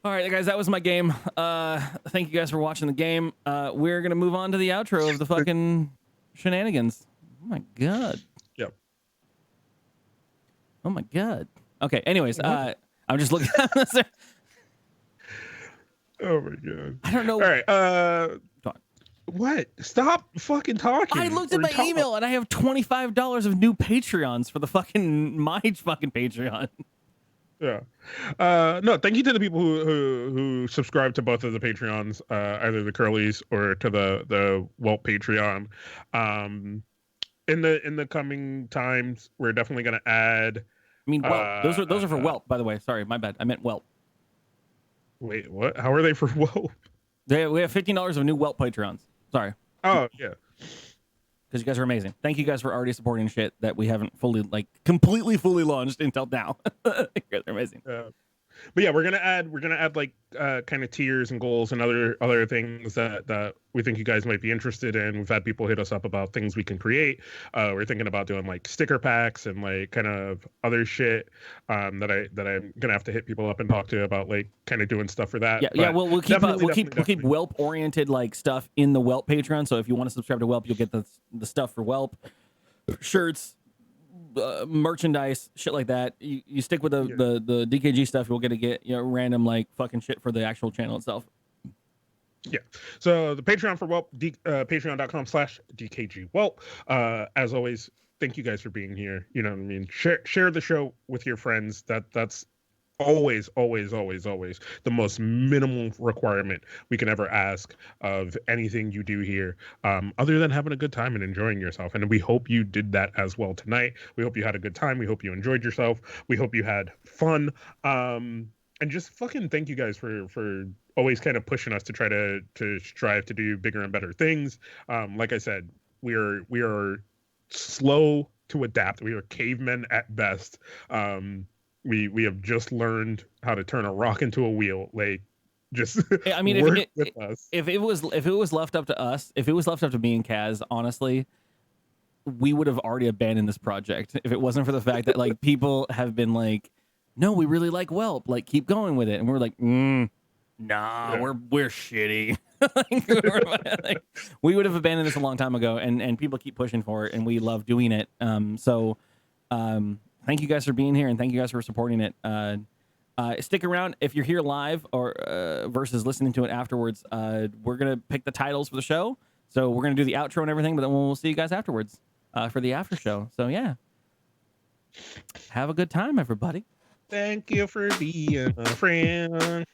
All right, guys, that was my game. Thank you guys for watching the game. We're gonna move on to the outro of the fucking shenanigans. Oh my God. Yep. Oh my God. Okay. Anyways, I'm just looking. Oh my God. I don't know. All right. What? Stop fucking talking. I looked at my email and I have $25 of new Patreons for my fucking Patreon. Yeah. No, thank you to the people who subscribe to both of the Patreons, either the Curlies or to the Welt Patreon. In the coming times, we're definitely gonna add. I mean, Whelp. Those are for Whelp, by the way. Sorry, my bad. I meant Whelp. Wait, what? How are they for Welt? We have $15 of new Whelp Patreons. Sorry. Oh yeah. Because you guys are amazing. Thank you guys for already supporting shit that we haven't completely fully launched until now. You guys are amazing. But yeah, we're gonna add like kind of tiers and goals and other things that we think you guys might be interested in. We've had people hit us up about things we can create. We're thinking about doing like sticker packs and like kind of other shit that I'm gonna have to hit people up and talk to about, like kind of doing stuff for that. Yeah. Well, we'll keep Whelp oriented like stuff in the Whelp Patreon. So if you want to subscribe to Whelp, you'll get the stuff for Whelp, shirts, merchandise, shit like that. You stick with the DKG stuff, you'll get random like fucking shit for the actual channel itself. Yeah. So the Patreon for Whelp, patreon.com/dkgWELP. As always, thank you guys for being here. You know what I mean? Share the show with your friends. That's always, always, always, always the most minimal requirement we can ever ask of anything you do here, other than having a good time and enjoying yourself. And we hope you did that as well tonight. We hope you had a good time. We hope you enjoyed yourself. We hope you had fun. And just fucking thank you guys for always kind of pushing us to try to strive to do bigger and better things. Like I said, we are slow to adapt. We are cavemen at best. We have just learned how to turn a rock into a wheel. Like, just I mean, work with us. if it was left up to us, if it was left up to me and Kaz, honestly, we would have already abandoned this project if it wasn't for the fact that like people have been like, no, we really like Whelp, like keep going with it, and we're like, nah, Yeah. we're shitty. Like, we would have abandoned this a long time ago, and people keep pushing for it, and we love doing it. Thank you guys for being here, and thank you guys for supporting it. Stick around if you're here live or versus listening to it afterwards. We're gonna pick the titles for the show, so we're gonna do the outro and everything, but then we'll see you guys afterwards for the after show. So yeah, have a good time, everybody. Thank you for being a friend.